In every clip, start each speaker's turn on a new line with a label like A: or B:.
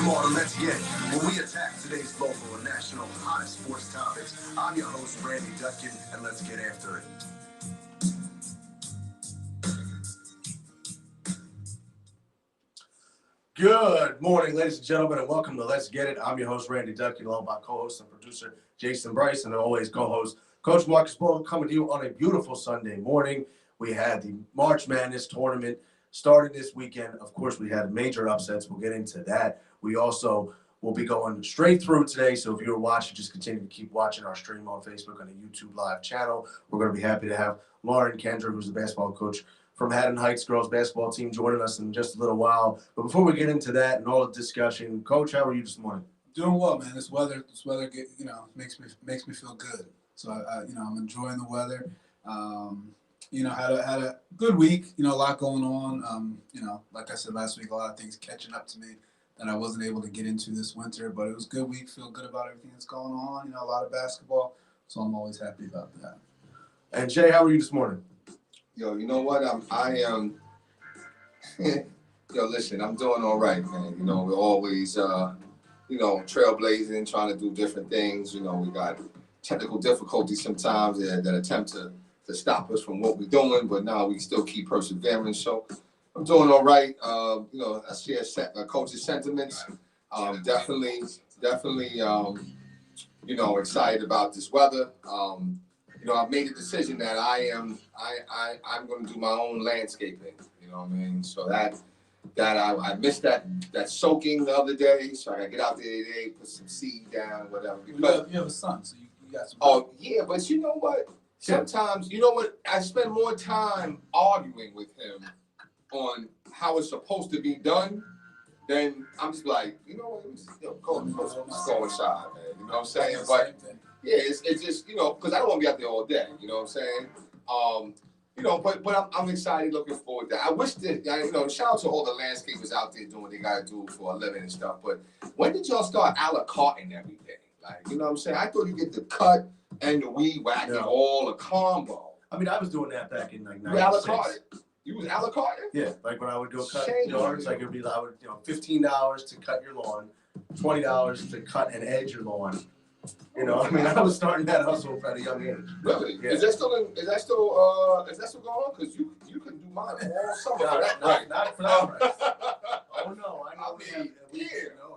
A: Come on, let's get it. When we attack today's local and national hottest sports topics, I'm your host, Randy Dutkin, and let's get after it. Good morning, ladies and gentlemen, and welcome to Let's Get It. I'm your host, Randy Dutkin, along with my co-host and producer, Jason Bryce, and always co-host, Coach Marcus Bull, coming to you on a beautiful Sunday morning. We had the March Madness tournament started this weekend. Of course, we had major upsets. We'll get into that. We also will be going straight through today. So if you're watching, just continue to keep watching our stream on Facebook on the YouTube live channel. We're going to be happy to have Lauren Kendra, who's the basketball coach from Haddon Heights girls basketball team, joining us in just a little while. But before we get into that and all the discussion, Coach, how are you this morning?
B: Doing well, man. This weather, makes me feel good. So I'm enjoying the weather. Had a good week. A lot going on. Like I said last week, a lot of things catching up to me that I wasn't able to get into this winter. But it was a good week. Feel good about everything that's going on. A lot of basketball. So I'm always happy about that.
A: And Jay, how are you this morning?
C: Yo, you know what? I am. Listen, I'm doing all right, man. We're always, trailblazing, trying to do different things. We got technical difficulties sometimes that attempt to stop us from what we're doing, but now we still keep persevering. So I'm doing all right. I share coach's sentiments. Definitely, excited about this weather. I've made a decision that I'm going to do my own landscaping. You know what I mean? So that I missed that soaking the other day. So I got to get out there today, put some seed down, whatever.
B: Because you have a son, so you got some.
C: Oh yeah, but you know what? Sometimes I spend more time arguing with him on how it's supposed to be done. Then I'm just like, go inside, man. You know what I'm saying? But yeah, it's just, because I don't want to be out there all day. You know what I'm saying? But I'm excited, looking forward to that. I wish that, shout out to all the landscapers out there doing what they got to do for a living and stuff. But when did y'all start a la carte and everything? Like, you know what I'm saying? I thought you get the cut and the weed whacking all a combo.
A: I mean, I was doing that back in like 96.
C: You a la carte? You was a la carte?
A: Yeah, like when I would go cut yards, like it would be, $15 to cut your lawn, $20 to cut and edge your lawn. I was starting that hustle at a young age.
C: Really? Yeah. Is that still going on? Because you can do mine all summer for that price.
A: Not for that price. Oh no, I know.
C: No,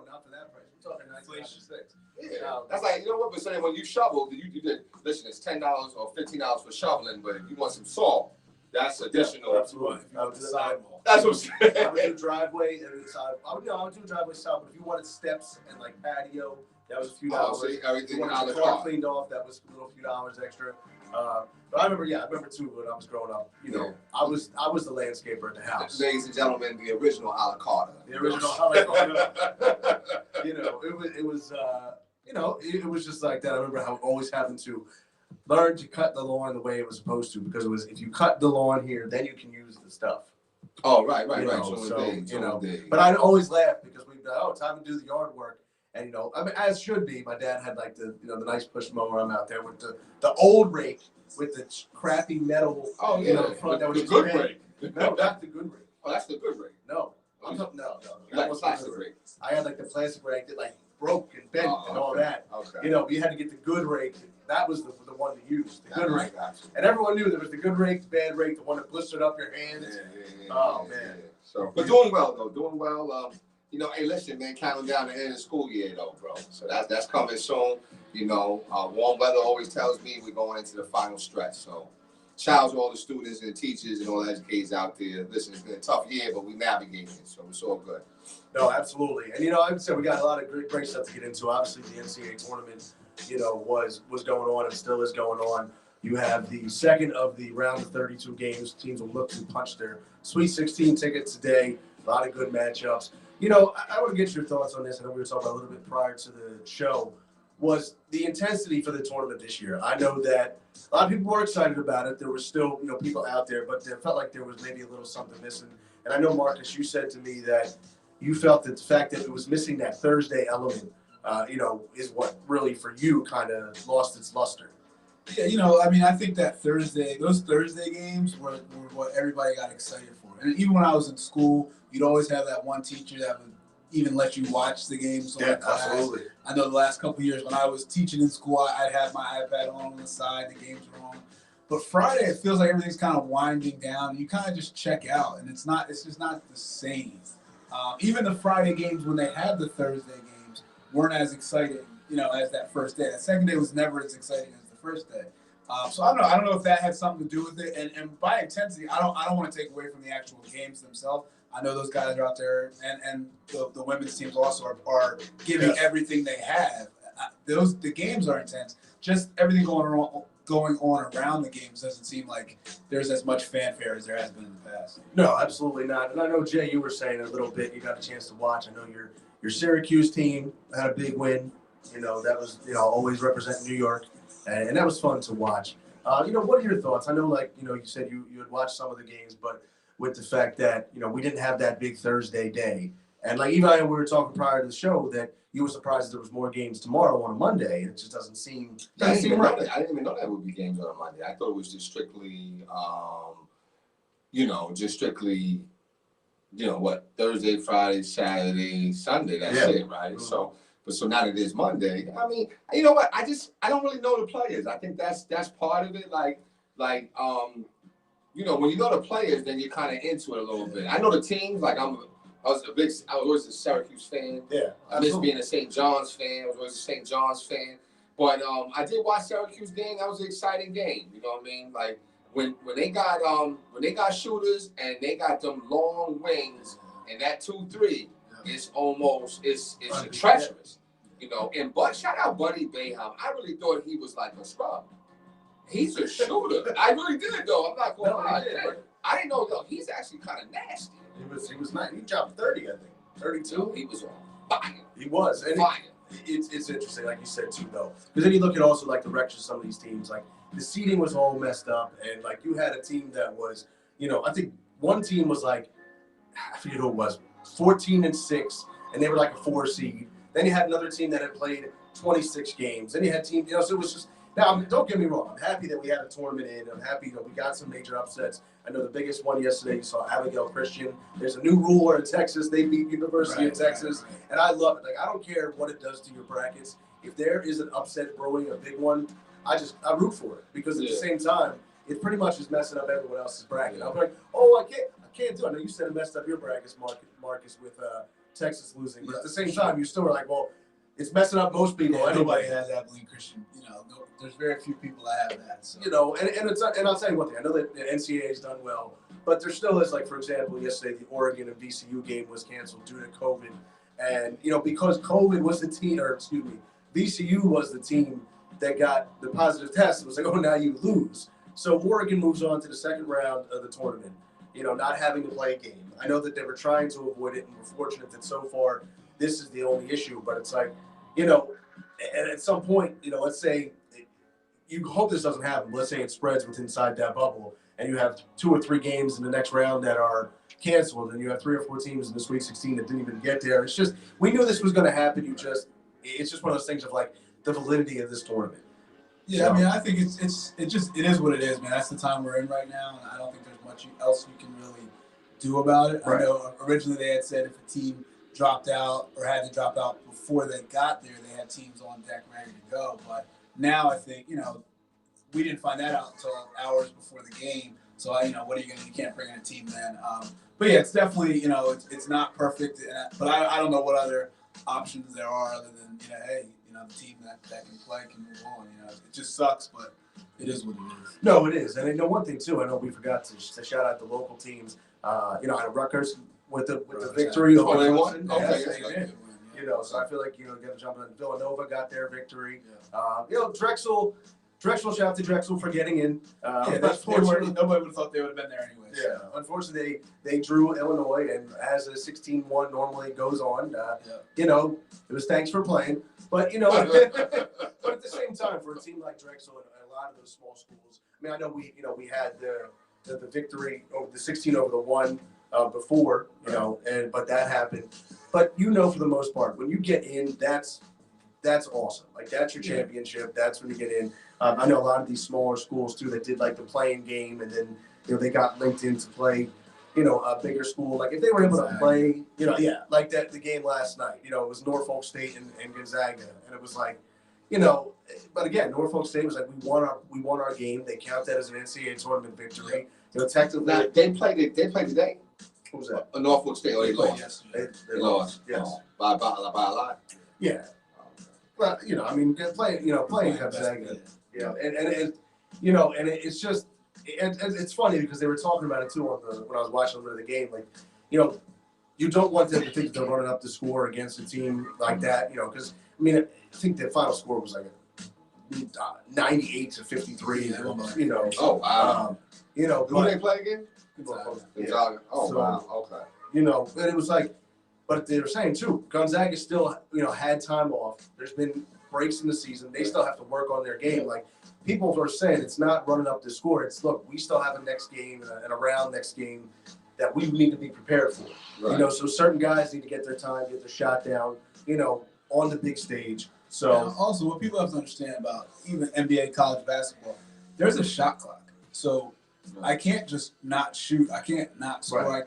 A: not for that price. We're talking $19.96.
C: Yeah, that's like, but saying when you shovel, you did, listen, it's $10 or $15 for shoveling, but if you want some salt, that's additional.
A: Yeah, absolutely. I would do
C: sidewalk. That's what I'm saying.
A: I would do driveway and side. I would do driveway side, but if you wanted steps and like patio, that was a few dollars.
C: See, everything
A: you wanted your car cleaned off, that was a little few dollars extra. But I remember too when I was growing up, I was the landscaper at the house.
C: Ladies and gentlemen, the original a la carte.
A: The original a la carte. It was just like that. I remember how always having to learn to cut the lawn the way it was supposed to, because it was, if you cut the lawn here, then you can use the stuff.
C: Oh, right.
A: But I'd always laugh because we'd be like, time to do the yard work. And, as should be, my dad had like the nice push mower. I'm out there with the old rake with the crappy metal.
C: Oh, yeah.
A: Front. That was
C: the good rake.
A: No, not the good rake.
C: Oh, that's the good rake.
A: No. No.
C: That was plastic rake.
A: I had like the plastic rake that like broke and bent and all that.
C: Okay.
A: You had to get the good rake. That was the one to use, the good rake.
C: Gotcha.
A: And everyone knew there was the good rake, the bad rake, the one that blistered up your hands. Man.
C: So, but doing well, though. Doing well. Hey, listen, man, counting down the end of the school year, though, bro. So that's coming soon. Warm weather always tells me we're going into the final stretch. So shout out to all the students and the teachers and all the educators out there. Listen, it's been a tough year, but we navigating it, so it's all good.
A: No, absolutely. And, I would say we got a lot of great stuff to get into. Obviously, the NCAA tournament, was going on and still is going on. You have the second of the round of 32 games. Teams will look to punch their Sweet 16 tickets today. A lot of good matchups. I want to get your thoughts on this. I know we were talking about a little bit prior to the show. Was the intensity for the tournament this year? I know that a lot of people were excited about it. There were still, people out there, but it felt like there was maybe a little something missing. And I know, Marcus, you said to me that you felt that the fact that it was missing that Thursday element, is what really for you kind of lost its luster.
B: Yeah, I think that those Thursday games were what everybody got excited for. And even when I was in school, you'd always have that one teacher that would even let you watch the games on
A: Yeah,
B: class.
A: absolutely.
B: I know the last couple of years when I was teaching in school, I'd have my iPad on the side, the games were on. But Friday, it feels like everything's kind of winding down. You kind of just check out, and it's just not the same. Even the Friday games when they had the Thursday games weren't as exciting, as that first day. That second day was never as exciting as the first day. So I don't know. I don't know if that had something to do with it. And by intensity, I don't want to take away from the actual games themselves. I know those guys are out there, and the women's teams also are giving everything they have. The games are intense. Just everything going on around the games doesn't seem like there's as much fanfare as there has been in the past.
A: No, absolutely not. And I know, Jay, you were saying a little bit, you got a chance to watch. I know your Syracuse team had a big win. That was, always representing New York. And that was fun to watch. What are your thoughts? I know, you said you had watched some of the games, but with the fact that, we didn't have that big Thursday day. And even we were talking prior to the show that you were surprised that there was more games tomorrow on a Monday. It just doesn't seem right.
C: I didn't even know that would be games on a Monday. I thought it was just strictly, Thursday, Friday, Saturday, Sunday. That's it, right? Mm-hmm. So now that it is Monday, I mean, you know what? I don't really know the players. I think that's part of it. When you know the players, then you're kind of into it a little bit. I know the teams. I was always a Syracuse fan.
A: Yeah,
C: I miss being a St. John's fan. I was always a St. John's fan. But I did watch Syracuse game. That was an exciting game. You know what I mean? Like when they got shooters and they got them long wings and that 2-3, it's almost it's treacherous. But shout out Buddy Boeheim. I really thought he was like a scrub. He's a shooter. I really did though. I'm not going to lie. I didn't know though. He's actually kind of nasty.
A: He was nice. He dropped 30, I think. 32.
C: He was on fire.
A: He was. And
C: fire.
A: It's interesting, like you said too, though, because then you look at also like the records of some of these teams. Like the seeding was all messed up, and like you had a team that was, I think one team was like, I forget who it was, 14-6, and they were like a 4 seed. Then you had another team that had played 26 games. Then you had teams, so it was just. Now, don't get me wrong. I'm happy that we had a tournament in. I'm happy that we got some major upsets. I know the biggest one yesterday, you saw Abigail Christian. There's a new rule in Texas. They beat University of Texas. Right. And I love it. Like, I don't care what it does to your brackets. If there is an upset brewing, a big one, I root for it. Because at the same time, it pretty much is messing up everyone else's bracket. I'm like, I can't do it. I know you said it messed up your brackets, Marcus, with Texas losing. But at the same time, you still are like, well, it's messing up most people.
B: Yeah, nobody has Abilene Christian. There's very few people that have that. So.
A: And I'll tell you one thing. I know that the NCAA has done well, but there still is, like, for example, yesterday the Oregon and VCU game was canceled due to COVID. And, because COVID was VCU was the team that got the positive test. It was like, oh, now you lose. So Oregon moves on to the second round of the tournament, not having to play a game. I know that they were trying to avoid it, and we're fortunate that so far this is the only issue. But it's like, and at some point, let's say, you hope this doesn't happen. Let's say it spreads inside that bubble, and you have 2 or 3 games in the next round that are canceled, and you have 3 or 4 teams in the Sweet 16 that didn't even get there. It's just, we knew this was going to happen. It's just one of those things of like the validity of this tournament.
B: Yeah, so, I mean, I think it is what it is, man. That's the time we're in right now, and I don't think there's much else you can really do about it. Right. I know originally they had said if a team dropped out or had to drop out before they got there, they had teams on deck ready to go, but now I think, we didn't find that out until hours before the game. So, what are you going to do? You can't bring in a team then. But, yeah, it's definitely, it's not perfect. But I don't know what other options there are other than, the team that can play can move on. It just sucks, but it is what it is.
A: No, it is. And one thing, too, I know we forgot to shout out the local teams. Out of Rutgers with the victory over Clemson.
C: Okay,
A: so I feel like, got to jump in. Villanova got their victory. Drexel, shout out to Drexel for getting in.
B: Nobody would have thought they would have been there anyway.
A: Yeah, so. Unfortunately, they drew Illinois, and as a 16-1 normally goes on, it was thanks for playing. But, but at the same time, for a team like Drexel and a lot of those small schools, I mean, I know we had the victory over the 16 over the 1 before, but that happened. But for the most part, when you get in, that's awesome. Like, that's your championship. That's when you get in. I know a lot of these smaller schools too that did like the playing game, and then they got linked in to play a bigger school. Like if they were able to play, like that the game last night. It was Norfolk State and Gonzaga, and it was like, but again, Norfolk State was like we won our game. They count that as an NCAA tournament victory. Technically,
C: Now, they played today.
A: What was that?
C: Norfolk State, or they lost.
B: Yes.
A: They
C: lost.
A: Yes.
C: By a lot.
A: Yeah. Well, playing Gonzaga. Yeah, and it's just it's funny because they were talking about it too when I was watching a little bit of the game. Like, you don't want them to think that they're running up the score against a team like that. Because I think the final score was like 98-53.
C: Oh wow. Who they play again?
A: Gonzaga.
C: Oh
A: So,
C: wow. Okay.
A: And it was like, but they were saying too, Gonzaga still had time off. There's been breaks in the season. They still have to work on their game. Like people are saying, it's not running up the score. It's look, we still have a next game and a round next game that we need to be prepared for.
C: Right.
A: So certain guys need to get their time, get their shot down, on the big stage. So
B: And also, what people have to understand about even NBA college basketball, there's a shot clock. So I can't just not shoot. I can't not score.
A: Right.
B: I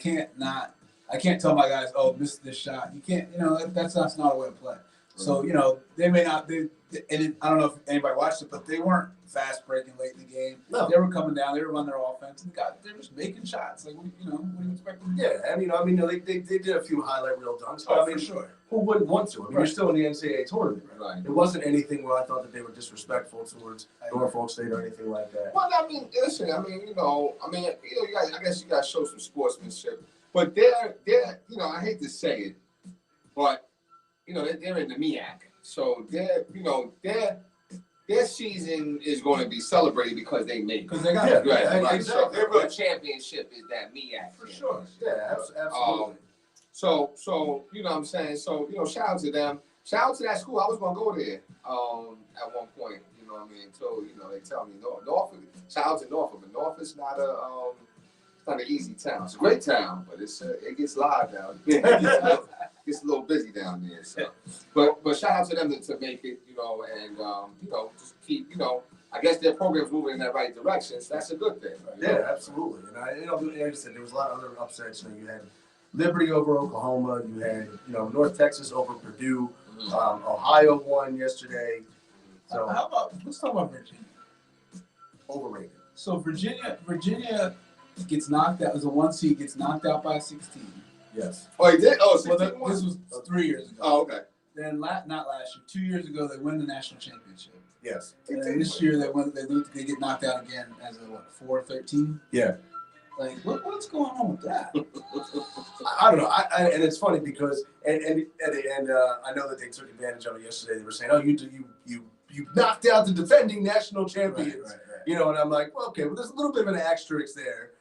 B: can't tell my guys, oh, miss this shot. You can't. That's not a way to play. So they may not. I don't know if anybody watched it, but they weren't fast breaking late in the game.
A: No.
B: They were coming down. They were running their offense, and they're just making shots. Like what do you expect them to do?
A: yeah, they did a few highlight reel dunks. But
B: for sure.
A: Who wouldn't want to? You're still in the NCAA tournament.
C: Right.
A: It wasn't anything where I thought that they were disrespectful towards Norfolk State or anything like that.
C: Well, listen. You guys. I guess you guys show some sportsmanship, but they're. I hate to say it, but they're in the MEAC, so their season is going to be celebrated because they made it.
B: Because they got
A: Yeah.
B: it.
C: Right.
A: Exactly.
C: So their real championship is that MEAC.
A: For sure. Yeah, absolutely.
C: So you know what I'm saying? So, shout out to them. Shout out to that school. I was gonna go there at one point, you know what I mean? So, they tell me Norfolk, shout out to Norfolk, but Norfolk's not it's not an easy town. It's a great town, but it gets live down there. It gets a little busy down there. So but shout out to them to make it, and just keep, I guess their program's moving in that right direction, so that's a good thing. Right?
A: Yeah, absolutely. And like I said, there was a lot of other upsets. You had Liberty over Oklahoma. You had North Texas over Purdue. Ohio won yesterday. So
B: How about let's talk about Virginia.
A: overrated.
B: So Virginia gets knocked out as a 1 seed, gets knocked out by a 16.
A: Yes.
C: Oh, he did? Oh,
B: Well,
C: 16
B: this was 3 years ago.
C: Oh, okay.
B: Then not last year, 2 years ago they win the national championship.
A: Yes.
B: And then this year they get knocked out again as a 4-13.
A: Yeah.
B: Like what's going on with that?
A: I don't know. And it's funny because and I know that they took advantage of it yesterday. They were saying, "Oh, you knocked out the defending national champions."
B: Right.
A: And I'm like, well, okay, well, there's a little bit of an asterisk there,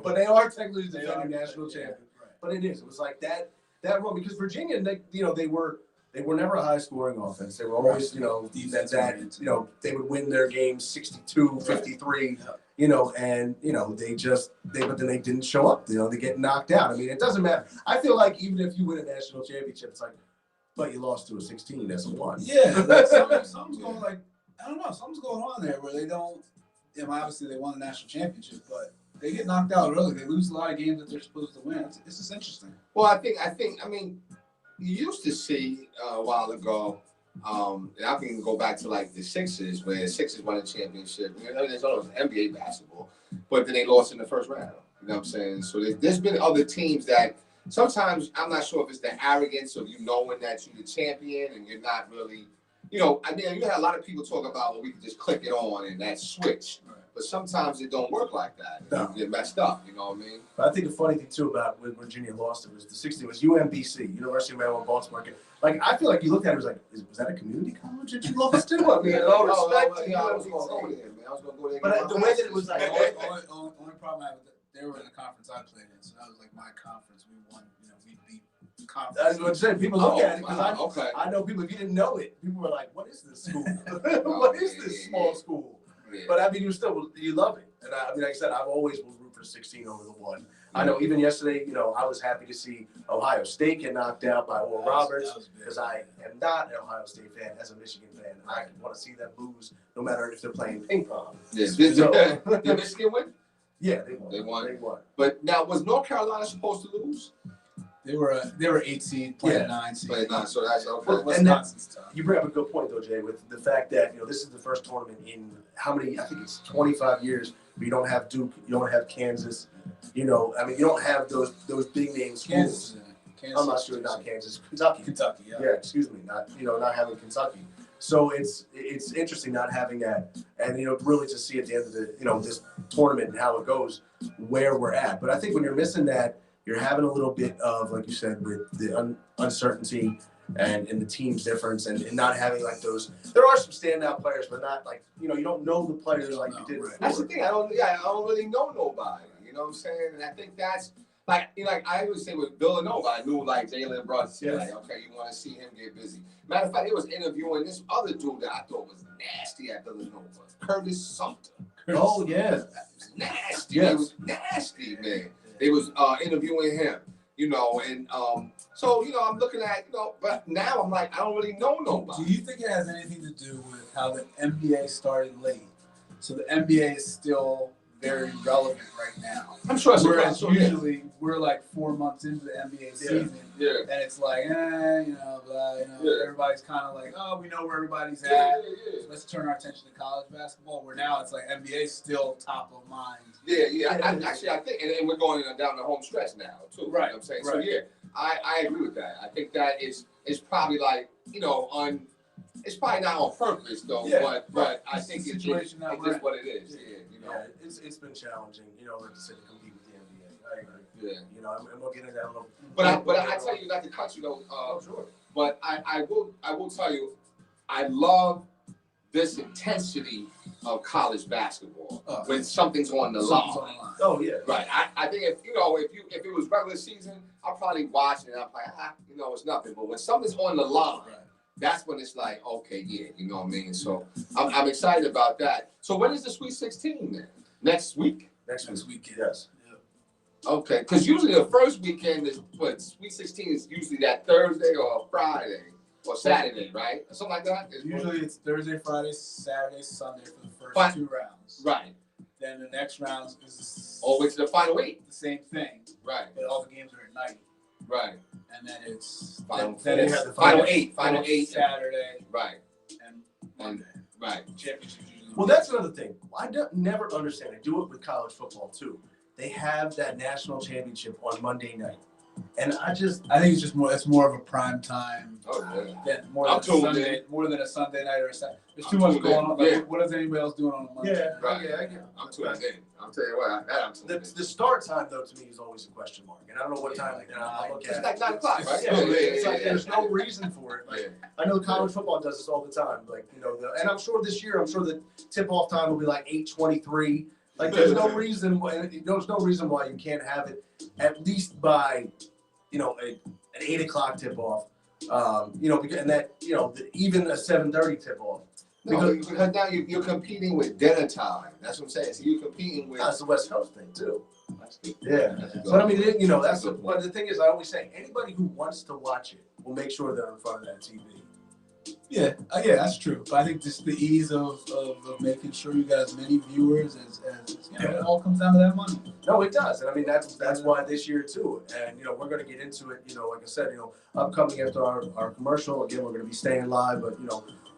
A: but they are technically the defending national champions.
B: Right.
A: But it was like that run because Virginia, they were never a high scoring offense. They were always, they would win their games 62-53. And but then they didn't show up. They get knocked out. It doesn't matter. I feel like even if you win a national championship, it's like, but you lost to a 16 as a 1.
B: Yeah, like something's going I don't know, something's going on there where they don't. Obviously they won the national championship, but they get knocked out early. They lose a lot of games that they're supposed to win. It's just interesting.
C: Well, I think you used to see a while ago, and I can go back to like the Sixers, where Sixers won a championship. There's always NBA basketball, but then they lost in the first round. You know what I'm saying? So there's been other teams that sometimes I'm not sure if it's the arrogance of knowing that you're the champion and you're not really, you had a lot of people talk about, well, we can just click it on and that switch.
B: Right.
C: But sometimes it don't work like that.
A: No.
C: You get messed up, you know what I mean?
A: But I think the funny thing too about when Virginia lost it was the 16 was UMBC, University of Maryland, Baltimore. Like I feel like you looked at it was like, was that a community college that you lost to? All respect to
C: I was
A: UMBC.
C: going to go there, man. I was going to go there.
A: But the way that it was like,
B: Only problem I had with it, they were in the conference I played in, so that was like my conference. We won, we beat the conference.
A: that's what I'm saying. People look at it because
C: okay.
A: I know people. If you didn't know it, people were like, "What is this school? What is this small school?"
C: Yeah.
A: But you love it. And like I said, I've always will root for the 16 over the 1. I know even yesterday, I was happy to see Ohio State get knocked out by Oral Roberts because I am not an Ohio State fan. As a Michigan fan, I want to see them lose no matter if they're playing ping pong.
C: Yeah.
A: So-
C: Did Michigan win?
A: Yeah,
C: They won.
A: They won.
C: But now, was North Carolina supposed to lose?
B: They were 8 seed, playing 9 seed.
C: Played 9, so that's okay.
A: Well, and
B: Wisconsin's tough.
A: You bring up a good point though, Jay, with the fact that this is the first tournament in how many? I think it's 25 years where you don't have Duke, you don't have Kansas. You don't have those big name schools.
B: Kansas.
A: I'm not sure, not Kansas, Kentucky.
B: Kentucky, yeah.
A: Yeah, excuse me, not having Kentucky. So it's interesting not having that, and really to see at the end of the this tournament and how it goes, where we're at. But I think when you're missing that, you're having a little bit of, like you said, with the uncertainty and the team's difference, and not having like those. There are some standout players, but not like you don't know the players like you did.
B: Right.
C: That's the thing. I don't really know nobody. You know what I'm saying? And I think that's like I always say with Villanova, I knew like Jalen Brunson.
A: Yes.
C: Like, okay, you want to see him get busy. Matter of fact, it was interviewing this other dude that I thought was nasty at Villanova, Curtis Sumter.
A: Oh yeah,
C: It was nasty.
A: Yes.
C: It was nasty, man. They was interviewing him, and so I'm looking at but now I'm like I don't really know nobody.
B: Do you think it has anything to do with how the NBA started late? So the NBA is still very relevant right now.
C: I'm sure.
B: Whereas usually we're like 4 months into the NBA season,
C: Yeah.
B: and it's like,
C: Yeah.
B: everybody's kind of like, oh, we know where everybody's at.
C: Yeah.
B: Let's turn our attention to college basketball. Where now it's like NBA is still top of mind.
C: Yeah. I think, and we're going down the home stretch now too.
B: Right,
C: You know what I'm saying? So
B: right.
C: yeah, I agree with that. I think that is probably like it's probably not on purpose though,
A: Yeah,
C: but I think it's
B: situation that we're
C: just
B: in.
C: what it is.
A: yeah. It's been challenging, like you said, to compete with the NBA. I agree.
C: Yeah.
A: And we'll get into that a little.
C: But I tell you not to cut you though.
A: Sure.
C: But I will tell you, I love this intensity of college basketball when something's on the
B: Something's
C: line.
B: on the line.
A: Oh yeah.
C: Right. I think if it was regular season, I'll probably watch it and I'm like, it's nothing. But when something's on the line,
B: Right.
C: that's when it's like, okay, yeah, you know what I mean? So I'm excited about that. So when is the Sweet 16 then? Next week?
A: Next
B: Next
A: week.
B: weekend.
A: Yes.
C: Okay, because usually the first weekend is Sweet 16 is usually that Thursday or Friday or Saturday, right? Or something like that.
B: Usually it's Thursday, Friday, Saturday, Sunday for the first
C: But-
B: 2 rounds.
C: Right.
B: Then the next round is
C: All the way to the final 8.
B: the same thing,
C: Right.
B: but all the games are at night.
C: Right.
B: And then it's
C: Final
B: then
A: four.
B: it's
A: Yeah, the
C: Final
A: final-
C: 8. Final 8.
B: Saturday
C: Right.
B: and Monday.
C: Right.
B: Championship usually.
A: Well, that's another thing. I never understand. I do it with college football too. They have that national championship on Monday night, and I
B: think it's just more. It's more of a prime time
C: Oh, yeah.
B: than more
C: I'm
B: than a
C: tuned
B: Sunday. More than a Sunday night or a Saturday. There's too
C: I'm
B: much
C: tuned
B: going
C: in.
B: on. Like,
C: Yeah.
B: what is anybody else doing on a Monday?
C: Right.
A: I get it.
C: I'm tuned in. I'm telling you what, I'm tuned in.
A: The start time though to me is always a question mark, and I don't know what time. I look
C: It's
A: at
C: like 9 o'clock, right?
A: Yeah, it's like
C: yeah.
A: there's no reason for it. Like,
C: Yeah.
A: I know college football does this all the time. Like and I'm sure this year, the tip-off time will be like 8:23. Like there's no reason why you can't have it at least by an 8 o'clock tip-off. Because and that even a 7:30 tip-off.
C: No, because now you're competing with dinner time. That's what I'm saying. So you're competing with.
A: That's the West Coast thing too.
C: That's good.
A: Yeah.
C: That's good.
A: But I mean,
C: That's a good
A: but the thing is, I always say anybody who wants to watch it will make sure they're in front of that TV.
B: Yeah, that's true. But I think just the ease of making sure you got as many viewers as it all comes down to that money.
A: No, it does, and I mean that's why this year too. And we're going to get into it. Like I said, upcoming after our commercial. Again, we're going to be staying live, but we're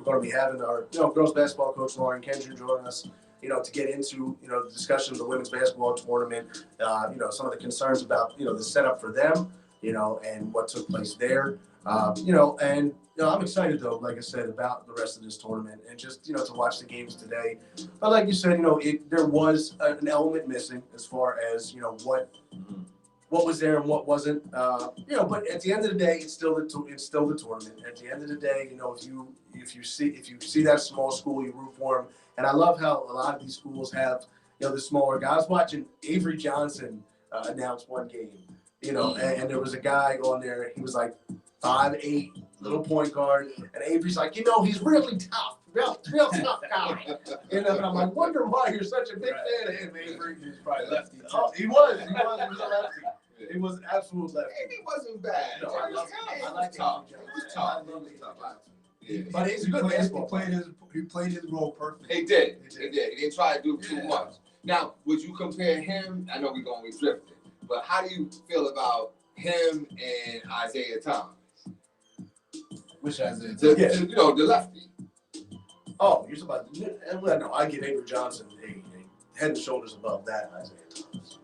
A: going to be having our girls basketball coach Lauren Kendra join us. To get into the discussion of the women's basketball tournament. Some of the concerns about the setup for them. And what took place there. And I'm excited though, like I said, about the rest of this tournament and just to watch the games today. But like you said, there was an element missing as far as what was there and what wasn't. But at the end of the day, it's still the tournament. At the end of the day, if you see that small school, you root for them. And I love how a lot of these schools have the smaller guys. Watching Avery Johnson announce one game, and there was a guy on there. He was like 5'8", little point guard, and Avery's like, he's really tough, real tough guy. And I'm like, wonder why you're such a big fan of him, Avery.
B: He was probably lefty.
A: Oh, he was a lefty. He was an absolute lefty.
C: He wasn't bad.
A: No, I like
C: tough.
A: Avery
C: He was
A: Johnson.
C: tough.
A: I love
C: He was tough.
A: Yeah.
C: Yeah.
A: But he's a good basketball
B: He played his role perfectly.
C: He did. He did. He didn't try to do too much. Now, would you compare him? I know we're going to be drifting, but how do you feel about him and Isaiah Thomas?
B: Which Isaiah?
C: The lefty.
A: Oh, you're talking about, no, I give Avery Johnson a head and shoulders above that Isaiah Thomas.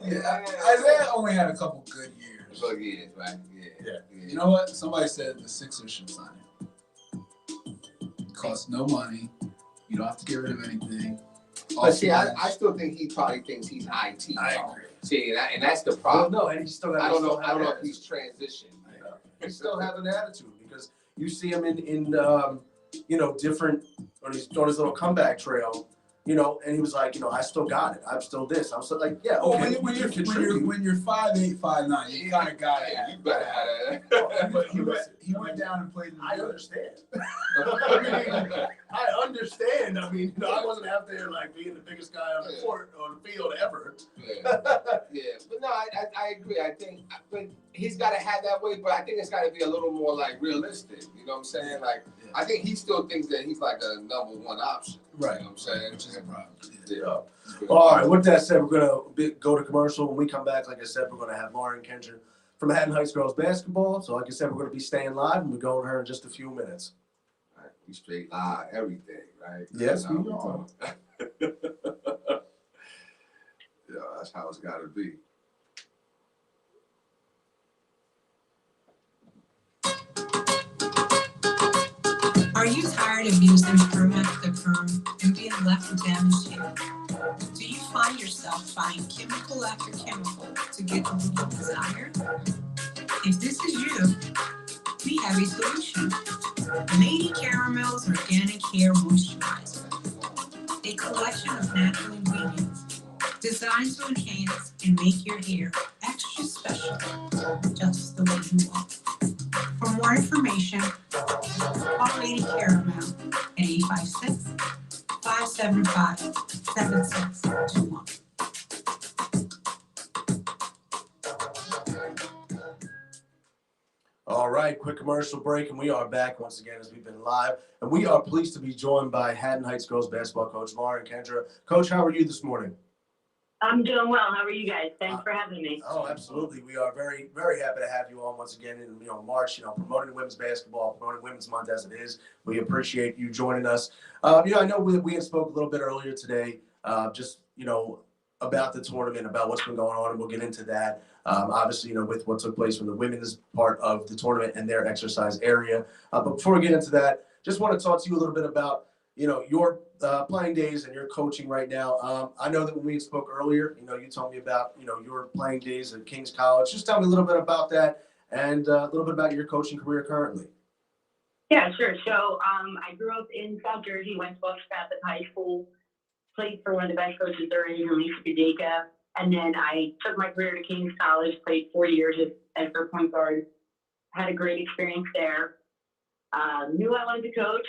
B: Yeah, Isaiah only had a couple good years.
C: Good years, right? Yeah.
B: You know what? Somebody said the Sixers should sign him. It costs no money. You don't have to get rid of anything.
C: But see, I still think he probably thinks he's IT.
B: I agree.
C: See, and that's the problem.
A: Well, no, and he still has.
C: I don't know if he's transitioned.
A: He still has an attitude because you see him in different when he's on his little comeback trail. And he was like, I still got it. I'm still this. I'm still like, yeah. Okay,
B: when you're 5'8", 5'9", you kind of got it.
C: You better have it.
B: But he went down and played.
A: I understand. I understand. I mean, I wasn't out there like being the biggest guy on the court on the field ever.
C: Yeah, but no, I agree. I think, but he's got to have that way. But I think it's got to be a little more like realistic. You know what I'm saying? Like, I think he still thinks that he's like a number one option.
B: Right.
C: You know what I'm saying?
B: Which is a problem.
A: Yeah. All right. With that said, we're gonna go to commercial. When we come back, like I said, we're gonna have Lauren Kendra from Haddon Heights Girls Basketball. So, like I said, we're gonna be staying live, and we're going to her in just a few minutes.
C: All right. We straight live everything, right?
A: Yes, we are.
C: Yeah, that's how it's got to be.
D: Are you tired of using perm after perm and being left with damaged hair? Do you find yourself buying chemical after chemical to get the look you desire? If this is you, we have a solution. Lady Caramel's Organic Hair Moisturizer. A collection of natural ingredients designed to enhance and make your hair extra special, just the way you want. For more information, call Lady Caramel at 856-575-7621.
A: All right, quick commercial break, and we are back once again as we've been live. And we are pleased to be joined by Haddon Heights Girls Basketball coach Lauren Kendra. Coach, how are you this morning?
E: I'm doing well. How are you guys? Thanks for having me.
A: Oh, absolutely. We are very, very happy to have you on once again in March, promoting women's basketball, promoting Women's Month as it is. We appreciate you joining us. I know we had spoke a little bit earlier today, just about the tournament, about what's been going on, and we'll get into that. Obviously, with what took place from the women's part of the tournament and their exercise area. But before we get into that, just want to talk to you a little bit about, your playing days and your coaching right now. I know that when we spoke earlier, you told me about, your playing days at King's College. Just tell me a little bit about that and a little bit about your coaching career currently.
E: Yeah, sure. So I grew up in South Jersey, went to Bucks Bath High School, played for one of the best coaches there is, Lisa Kadeka. And then I took my career to King's College, played 4 years as their point guard, had a great experience there. Knew I wanted to coach,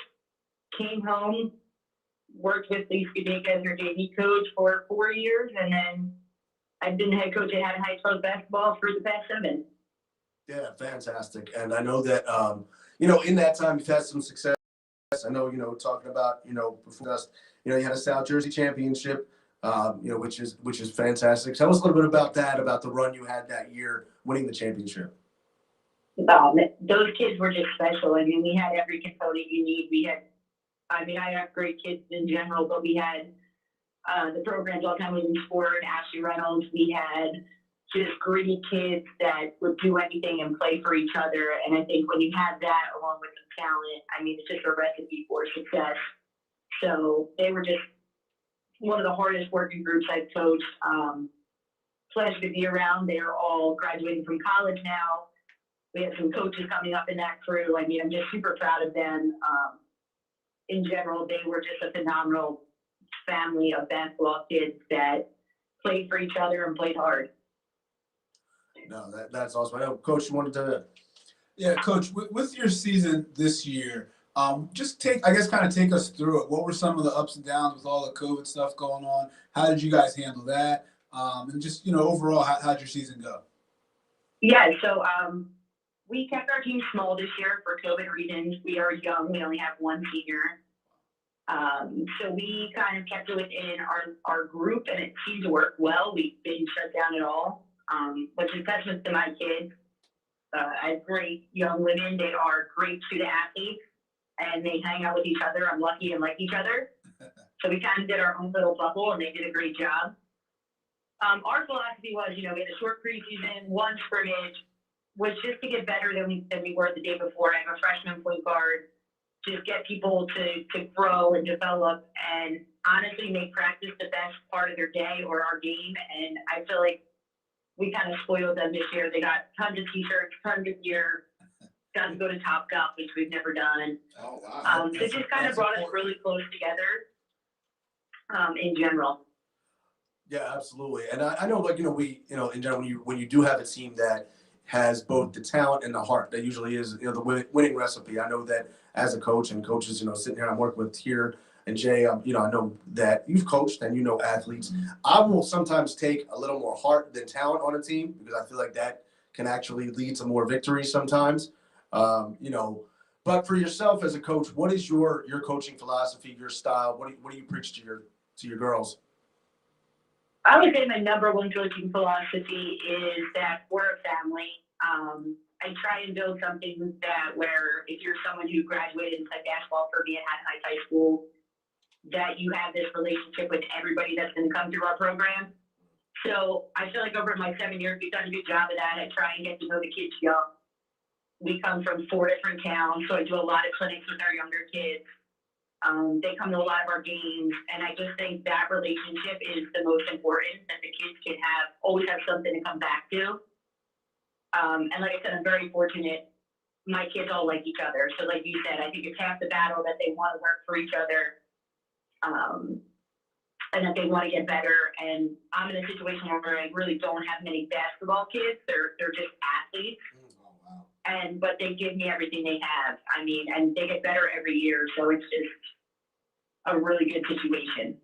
E: came home, worked with Lisa Kadeka as her JV coach for 4 years, and then I've been head coach at Haddon Heights Girls Basketball for the past 7.
A: Yeah, fantastic. And I know that, in that time you've had some success. I know, talking about, before us, you had a South Jersey championship. Which is fantastic. Tell us a little bit about that, about the run you had that year, winning the championship.
E: Those kids were just special. I mean, we had every component you need. I have great kids in general, but we had the programs all-time winning sport, Ashley Reynolds. We had just gritty kids that would do anything and play for each other. And I think when you have that along with the talent, it's just a recipe for success. So they were just one of the hardest working groups I've coached. Pleasure to be around. They're all graduating from college now. We have some coaches coming up in that crew. I'm just super proud of them. In general, they were just a phenomenal family of basketball kids that played for each other and played hard.
A: No, that's awesome. I know, Coach, you wanted to.
B: Yeah, Coach, with your season this year, just take us through it. What were some of the ups and downs with all the COVID stuff going on? How did you guys handle that? And just, overall, how'd your season go?
E: Yeah, so we kept our team small this year for COVID reasons. We are young. We only have one senior. So we kind of kept it within our group, and it seemed to work well. We didn't shut down at all, which is testament to my kids. I have great young women. They are great student athletes, and they hang out with each other. I'm lucky and like each other. So we kind of did our own little bubble, and they did a great job. Our philosophy was, we had a short preseason, one scrimmage, was just to get better than we were the day before. I have a freshman point guard, just get people to grow and develop, and honestly make practice the best part of their day or our game. And I feel like we kind of spoiled them this year. They got tons of t-shirts, tons of gear, got to go to Topgolf, which we've never done.
C: Oh, wow.
E: So it just kind of brought us really close together in general.
A: Yeah, absolutely. And I know, like, in general, when you do have a team that has both the talent and the heart, that usually is, the winning recipe. I know that as a coach and coaches, sitting here, I'm working with here and Jay, I know that you've coached and athletes. I will sometimes take a little more heart than talent on a team because I feel like that can actually lead to more victories sometimes. But for yourself as a coach, what is your coaching philosophy, your style? What do you preach to your girls?
E: I would say my number one coaching philosophy is that we're a family. I try and build something that where if you're someone who graduated and played basketball for me at Haddon Heights High School, that you have this relationship with everybody that's going to come through our program. So I feel like over my 7 years, we've done a good job of that. I try and get to know the kids young. We come from 4 different towns, so I do a lot of clinics with our younger kids. They come to a lot of our games, and I just think that relationship is the most important, that the kids can always have something to come back to. And like I said, I'm very fortunate. My kids all like each other. So like you said, I think it's half the battle that they want to work for each other, and that they want to get better. And I'm in a situation where I really don't have many basketball kids. They're just athletes. But they give me everything they have. And they get better every year. So it's just a really good situation.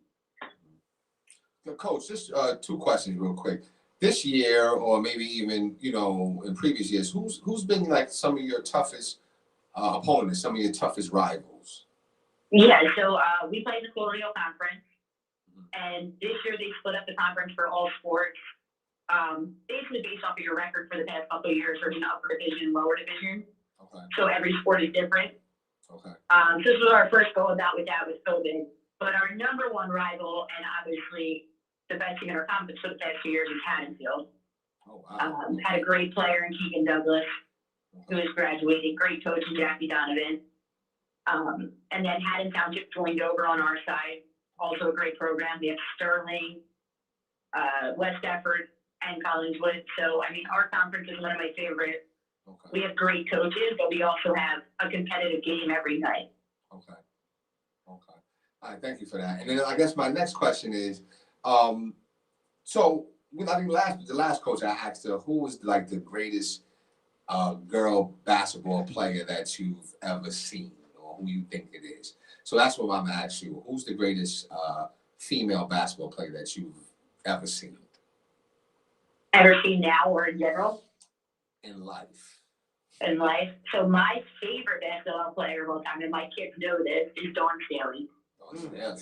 C: Coach, just 2 questions real quick. This year, or maybe even, in previous years, who's been like some of your toughest opponents, some of your toughest rivals?
E: Yeah, so we play the Colonial Conference. And this year they split up the conference for all sports. Basically based off of your record for the past couple of years, there's an upper division, lower division.
C: Okay.
E: So every sport is different.
C: Okay.
E: So this was our first go about with that with COVID. But our number one rival, and obviously the best team in our conference for the past 2 years, is Haddonfield.
C: Oh, wow.
E: Had a great player in Keegan Douglas, who is graduating, great coach in Jackie Donovan. And then Haddon Township joined over on our side, also a great program. We have Sterling, West Effort, and Collingswood. So, our conference is one of my favorites.
C: Okay.
E: We have great coaches, but we also have a competitive game every night.
C: Okay. All right, thank you for that. And then I guess my next question is, so I think the last coach I asked her, who was like the greatest girl basketball player that you've ever seen, or who you think it is? So that's what I'm gonna ask you. Who's the greatest female basketball player that you've ever seen?
E: Ever seen now or in general?
C: In life.
E: In life. So my favorite basketball player of all time, and my kids know this, is Dawn Staley.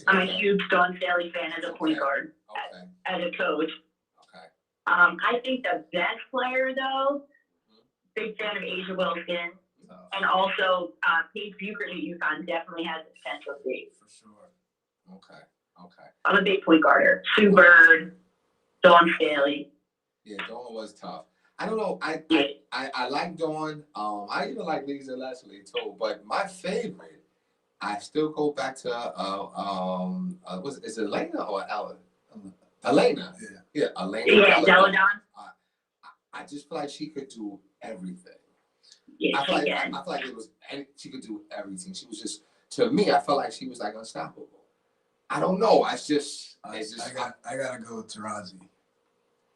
E: I'm a huge Dawn Staley fan as a point guard, as a coach.
C: Okay.
E: I think the best player, though, big fan of Asia Wilson, and also Paige Buchert at UConn definitely has the potential to be.
B: For sure.
C: Okay.
E: I'm a big point guarder. Sue Bird, Dawn Staley.
C: Yeah, Dawn was tough. I don't know. I like Dawn. I even like Lisa Leslie too. But my favorite, I still go back to is it Elena or Ellen? Elena. Yeah, Elena.
E: Yeah, Deladon.
C: I just feel like she could do everything.
E: Yeah,
C: I feel like she could do everything. She was just, to me, I felt like she was like unstoppable. I don't know. I
B: gotta go with Tarazi.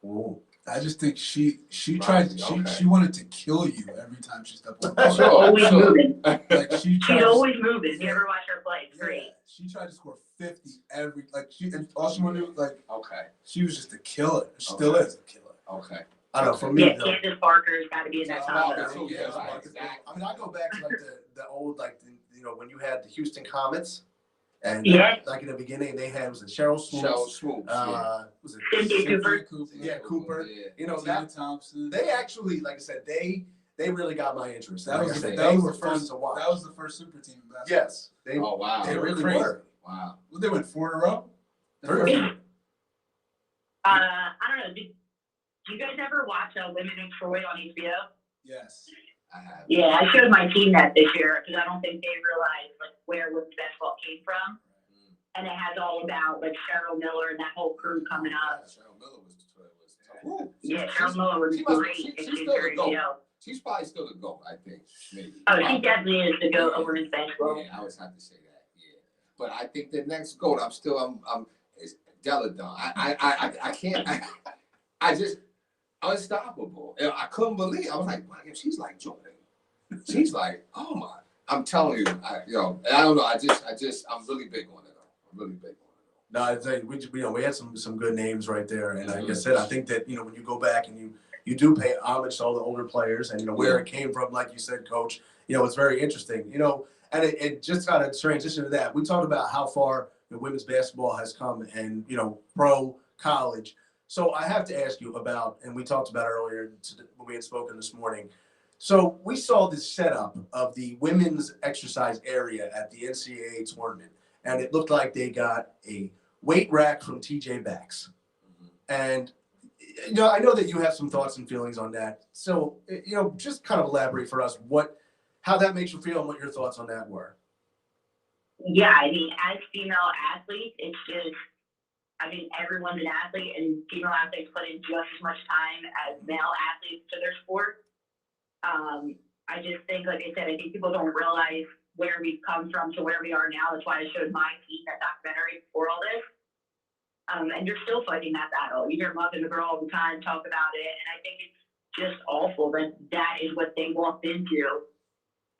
C: Ooh.
B: I just think she wanted to kill you every time she stepped on the court.
C: Sure.
E: Always moving.
B: Like she's
E: always moving. You ever watch her play? It's great.
B: She tried to score 50 and all she wanted to do,
C: Okay.
B: she was just a killer. She still is a killer.
C: Okay.
A: I don't know, for me,
E: Yeah, Candace Parker's got to be in that top.
C: Yeah, right, exactly.
A: I go back to the old, when you had the Houston Comets, And
E: Yeah.
A: like in the beginning, they had was it Cheryl Swoops?
C: Cheryl Swoops, yeah.
A: Was it
E: Cynthia Cooper.
A: Yeah, Cooper.
C: Yeah.
A: You know
B: Tina
A: that
B: Thompson.
A: they actually, like I said, they really got my interest.
B: That
A: Like
B: was
A: I said,
B: that
A: they
B: was
A: were
B: the
A: fun
B: first.
A: to watch.
B: That was the first super team in basketball.
A: Yes, they
C: Oh wow.
B: They really
A: crazy.
B: were.
C: Wow.
B: Well, they went 4 in a row.
E: I don't know. Did you guys ever watch Women in Troy on HBO?
B: Yes.
C: I have.
E: Yeah, I showed my team that this year because I don't think they realized like where women's basketball came from, and it has all about like Cheryl Miller and that whole crew coming up.
C: Yeah, Cheryl Miller was tough. Woo.
E: Yeah, Cheryl Miller was
C: she must-
E: great.
C: she-
E: and
C: she's
E: she's
C: still
E: very,
C: a GOAT.
E: you know.
C: She's probably still the GOAT, I think. Maybe.
E: Oh, she definitely is the GOAT of women's basketball.
C: Yeah, I always have to say that. Yeah, but I think the next GOAT, I'm is Deladon. I can't. I just unstoppable. I couldn't believe. I was like, wow, she's like Jordan. She's like, oh my. I'm telling you, I don't know. I'm really big on it. I'm really big on it.
A: No, I'd say we had some good names right there, and like I said, I think that when you go back and you do pay homage to all the older players, and where it came from, like you said, Coach. It's very interesting. And it just kind of transition to that. We talked about how far women's basketball has come, and pro, college. So I have to ask you about, and we talked about it earlier when we had spoken this morning. So we saw this setup of the women's exercise area at the NCAA tournament, and it looked like they got a weight rack from TJ Maxx. And I know that you have some thoughts and feelings on that. So just kind of elaborate for us how that makes you feel and what your thoughts on that were.
E: Yeah, I mean, as female athletes, it's just, everyone's an athlete, and female athletes put in just as much time as male athletes to their sport. I just think, like I said, I think people don't realize where we've come from to where we are now. That's why I showed my team that documentary before all this. And you're still fighting that battle. You hear Mother and the Girl all the time talk about it, and I think it's just awful that is what they walked into,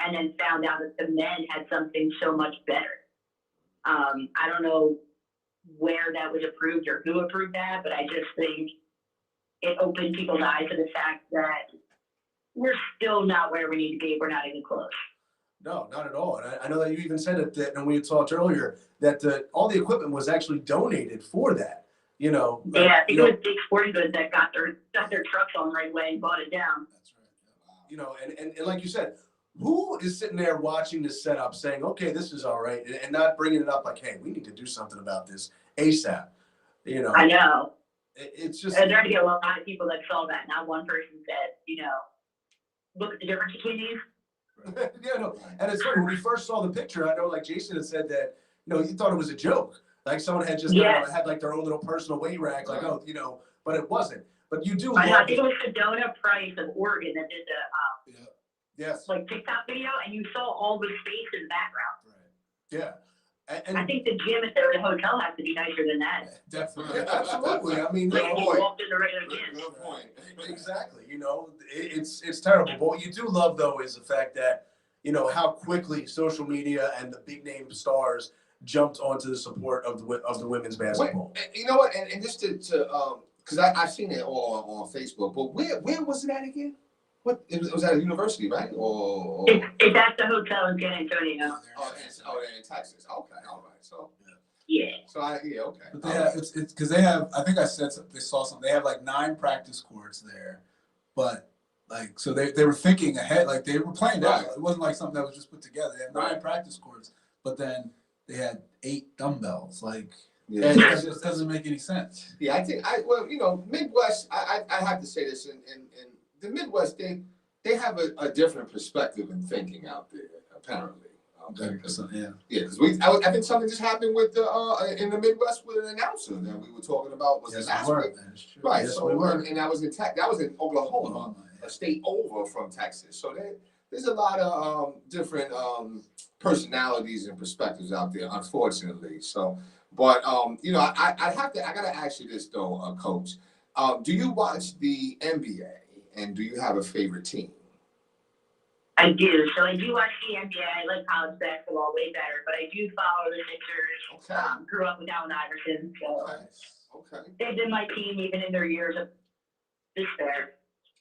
E: and then found out that the men had something so much better. I don't know where that was approved or who approved that, but I just think it opened people's eyes to the fact that we're still not where we need to be. We're not even close.
A: No, not at all. And I know that you even said it that, and we had talked earlier, that all the equipment was actually donated for that.
E: Yeah, I think it was Big Sporting Goods that got their trucks on right away and bought it down.
B: That's right.
A: And like you said, who is sitting there watching this setup saying, okay, this is all right, and not bringing it up like, hey, we need to do something about this ASAP.
E: I know.
A: It's just.
E: And there to be a lot of people that saw that. Not one person said, look at the difference between these.
A: Yeah, no. And it's funny, when we first saw the picture, I know like Jason had said that, you thought it was a joke. Like someone had just had like their own little personal weight rack, like, but it wasn't. But you do.
E: I think it was Sedona Price of Oregon that did the
A: yes.
E: like TikTok video, and you saw all the space in the background.
A: Right. Yeah. And
E: I think the gym at the hotel has to be nicer than that.
B: Definitely.
A: Yeah, absolutely. I mean,
E: Like
C: Good
E: you
C: point.
E: walked in the regular gym.
C: Good point.
A: exactly. It's terrible. But what you do love though is the fact that how quickly social media and the big name stars jumped onto the support of the women's basketball.
C: You know what? And just to because I've seen it all on Facebook. But where was it at again? What it was at a university, right? Or
E: It's at the hotel in San Antonio.
C: in Texas. Okay, all right. So
E: Yeah.
C: okay.
B: But they have, it's because they have, I think I said they saw something. They have like 9 practice courts there, but like, so they were thinking ahead, like they were playing that.
C: Right.
B: It wasn't like something that was just put together. They had 9
C: Right.
B: practice courts, but then they had 8 dumbbells. Like,
C: Yeah.
B: it just doesn't make any sense.
C: Yeah, I think Midwest. I have to say this in the Midwest, they have a different perspective in thinking out there. Apparently,
B: Yeah.
C: yeah, because I think something just happened with in the Midwest with an announcer that we were talking about. Was it last week?
B: That's true.
C: Right.
A: Yes,
C: So
A: we were.
C: and that was in Oklahoma, a state over from Texas. So there's a lot of different personalities and perspectives out there, unfortunately. So, but I gotta ask you this though, Coach. Do you watch the NBA and do you have a favorite team?
E: I do. So I do watch the NBA. I like college basketball way better, but I do follow the Sixers.
C: Okay.
E: Grew up with Allen Iverson, so
C: Okay.
E: they've been my team even in their years of despair.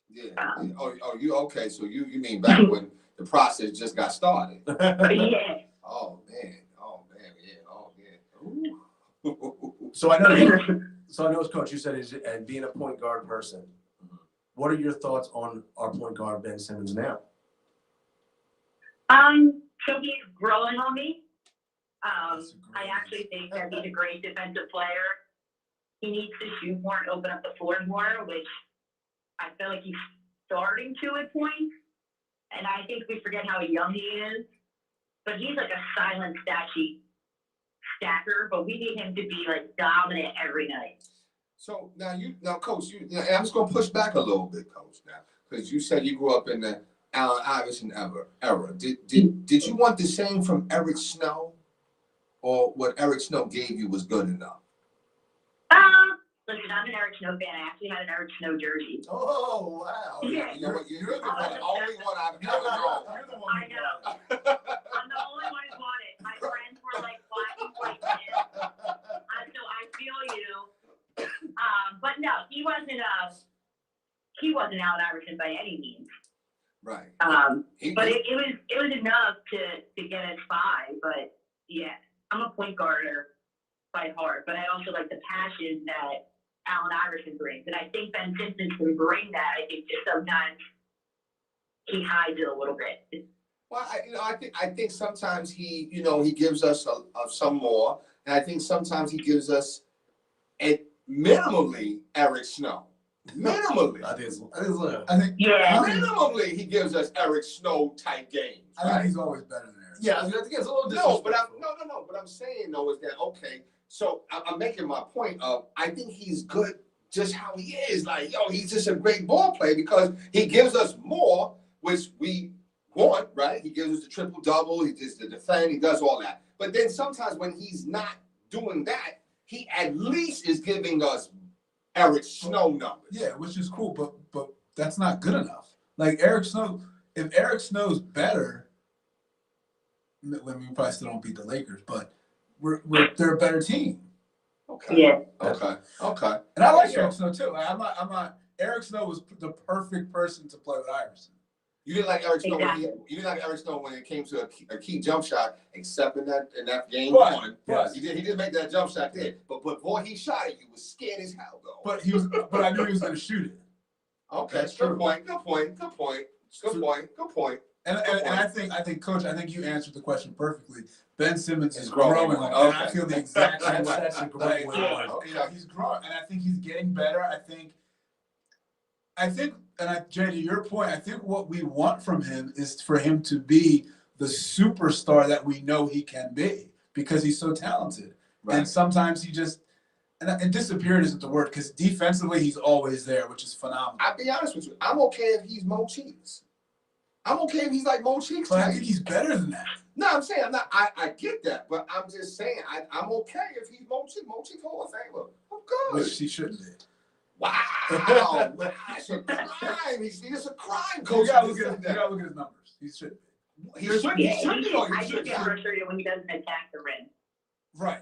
C: Yeah. Oh, you okay? So you mean back when the process just got started?
E: But yeah,
C: Oh man. Yeah. Oh
A: So I know as coach, you said is being a point guard person. What are your thoughts on our point guard Ben Simmons now?
E: So he's growing on me.
B: That's a great
E: I actually think that he's a great defensive player. He needs to shoot more and open up the floor more, which I feel like he's starting to at points. And I think we forget how young he is. But he's like a silent stat sheet stacker, but we need him to be like dominant every night.
C: So now, Coach, and I'm just gonna push back a little bit, Coach, now, because you said you grew up in the Allen Iverson era. Did you want the same from Eric Snow, or what Eric Snow gave you was good enough?
E: Listen, I'm an Eric Snow fan. I actually had an Eric Snow jersey.
A: Oh wow!
E: Yeah.
C: You know what? You're the only one I've ever known.
A: You're the one.
E: I know. I'm the only one who bought it. My friends were like, why do you like this? So I feel you. But no, he wasn't Allen Iverson by any means.
C: Right.
E: But it was enough to get us by. But yeah, I'm a point guarder by heart, but I also like the passion that Allen Iverson brings, and I think Ben Simmons can bring that. I think just sometimes he hides it a little bit.
C: Well, I think sometimes he gives us some more, and I think sometimes he gives us minimally Eric Snow. Minimally.
A: I think
B: I think
E: Yeah.
C: Minimally, he gives us Eric Snow type games.
B: I think
C: Right?
B: he's always better than Eric.
A: yeah, I think it's a little
C: No, but
A: disrespectful.
C: no. What I'm saying though is that okay. So I'm making my point of I think he's good just how he is. Like he's just a great ball player because he gives us more, which we want. Right? He gives us the triple double. He does the defend. He does all that. But then sometimes when he's not doing that, he at least is giving us Eric Snow numbers.
B: Yeah, which is cool, but that's not good enough. Like Eric Snow, if Eric Snow's better, I mean, we probably still don't beat the Lakers, but they're a better team.
C: Okay.
E: Yeah.
C: Okay.
B: And I like
C: So-
B: Eric Snow too. Like, I'm not. Eric Snow was the perfect person to play with Iverson.
C: You didn't like Eric Snow.
E: Exactly.
C: You didn't like Eric Snow when it came to a key jump shot, except in that game
B: Right,
C: one.
B: right.
C: He did make that jump shot there, but before he shot it, you was scared as hell though.
B: But I knew he was going to shoot it.
C: Okay,
A: That's
C: good
A: true.
C: point. Good point.
B: And I think, Coach, I think you answered the question perfectly. Ben Simmons is
C: He's growing.
B: growing, and I
C: Okay.
B: feel the exact same way.
A: That's a great way to
B: Like,
A: put it.
B: you know, he's growing, and I think he's getting better. I think, Jay, to your point, I think what we want from him is for him to be the superstar that we know he can be because he's so talented.
C: Right.
B: And sometimes he just, and disappeared isn't the word, because defensively he's always there, which is phenomenal.
C: I'll be honest with you. I'm okay if he's Mo Cheeks. I'm okay if he's like Mo Cheeks.
B: But I
C: type.
B: think he's better than that.
C: No, I'm saying I'm not. I get that, but I'm just saying I'm okay if he's Mo Cheeks. Mo Cheeks Hall of Famer. I'm good.
B: Which he shouldn't be.
C: Wow, that's a crime. He's a crime.
B: You
C: Coach.
B: gotta look at his numbers. He should be.
C: He should.
E: Yeah,
C: He should be. Or
E: I
C: he
E: just
C: should
E: get
C: be.
E: frustrated when he doesn't attack the rim.
B: Right.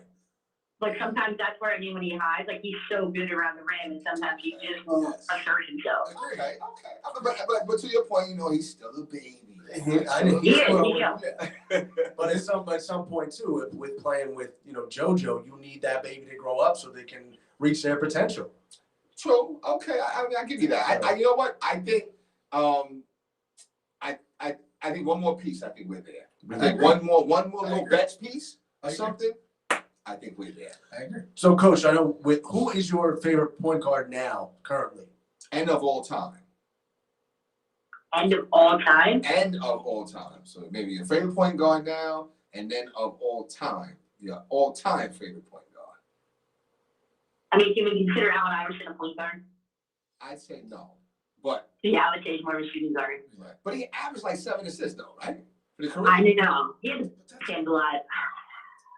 E: Like sometimes that's where I mean when he hides, like he's so good around the rim, and sometimes he just won't assert himself.
C: Okay. But to your point, he's still a baby.
A: But at some point too, with playing with JoJo, you need that baby to grow up so they can reach their potential.
C: True. Okay. I give you that. You know what? I think. I think one more piece. I think we're there. I think one more little bets piece or something. I think we're there.
B: I agree.
A: So, Coach, I know who is your favorite point guard now, currently?
C: End of all time.
E: End of all time.
C: End of all time. So maybe your favorite point guard now, and then of all time. Yeah, all time favorite point guard.
E: I mean, can we consider Allen Iverson a point guard?
C: I'd say no, but
E: Yeah, I would say he's more of a shooting guard.
C: he averaged like 7 assists though, right? For the career.
E: I know. He has a lot.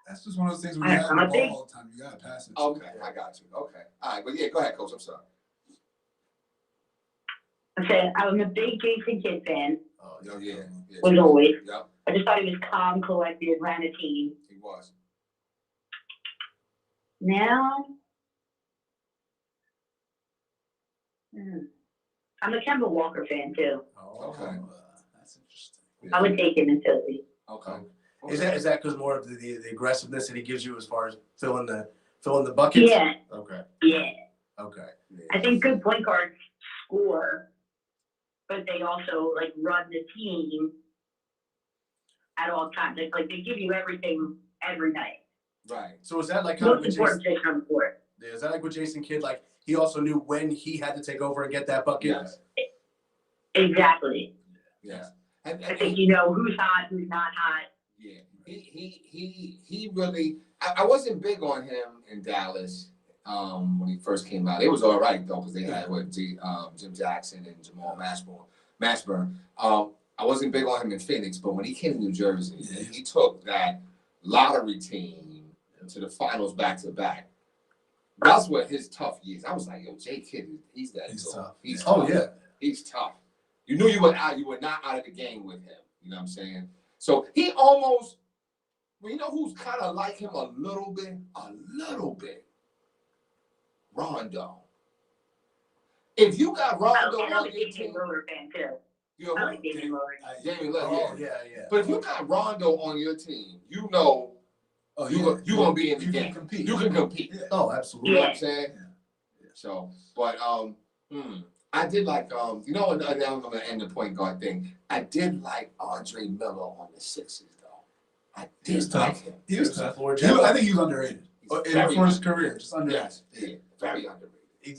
B: That's just one of those things where you have
E: I'm
B: the
E: a big-
B: ball all the time. You gotta pass it.
C: Okay, I got you. Okay, all right, but yeah, go ahead, Coach. I'm sorry.
E: I said I'm a big Jason Kidd fan,
A: Oh,
C: Yeah.
E: as always.
C: Yeah,
E: I just thought he was calm, collected, ran a team.
C: he was.
E: Now, I'm a Kemba Walker fan too.
C: Okay.
B: That's interesting.
E: I would take him in Philly.
C: Okay.
A: Is that because more of the aggressiveness that he gives you as far as filling Fill in the buckets?
E: Yeah,
A: Okay,
E: yeah.
A: okay.
E: I think good point guards score, but they also like run the team at all times. It's like they give you everything every night.
C: Right.
A: So is that like kind of
E: Most
A: with
E: important
A: Jason?
E: position on the court.
A: Is that like with Jason Kidd? Like he also knew when he had to take over and get that bucket?
C: Yes.
E: Exactly.
C: Yes.
E: I think you know who's hot, who's not hot.
C: Yeah, he really. I wasn't big on him in Dallas when he first came out. It was all right though because they had Jim Jackson and Jamal Mashburn. I wasn't big on him in Phoenix, but when he came to New Jersey, he took that lottery team to the finals back to back. That's what his tough years. I was like, yo, Jay Kidd, he's that.
B: He's
C: dude.
B: tough.
C: He's
B: Yeah.
C: tough.
A: Oh yeah.
C: He's tough. You knew you were not out of the game with him. You know what I'm saying? So he almost, well, you know who's kind of like him a little bit? A little bit. Rondo. If you got Rondo
E: And I'm
C: on
E: a
C: your
E: Damian
C: team,
E: Lillard fan too.
C: you're
E: I like Damian Lillard.
C: Damian Lillard,
A: Oh
C: yeah.
A: yeah.
C: But if you got Rondo on your team, you know
B: Oh,
C: you're gonna be in the
B: you
C: game.
B: Can compete.
C: You can compete.
B: Yeah.
A: Oh,
C: You know
A: absolutely.
C: what I'm saying?
B: Yeah.
C: So, but I did like you know, and now I'm gonna end the point guard thing. I did like Andre Miller on the Sixers though. I
B: He was
C: did like
B: tough.
C: him.
B: He was tough.
A: Floor
B: I
A: general.
B: think he was underrated.
C: He's
B: In
C: very
B: for his
C: underrated.
B: career, just underrated.
C: Yes, yeah, very underrated.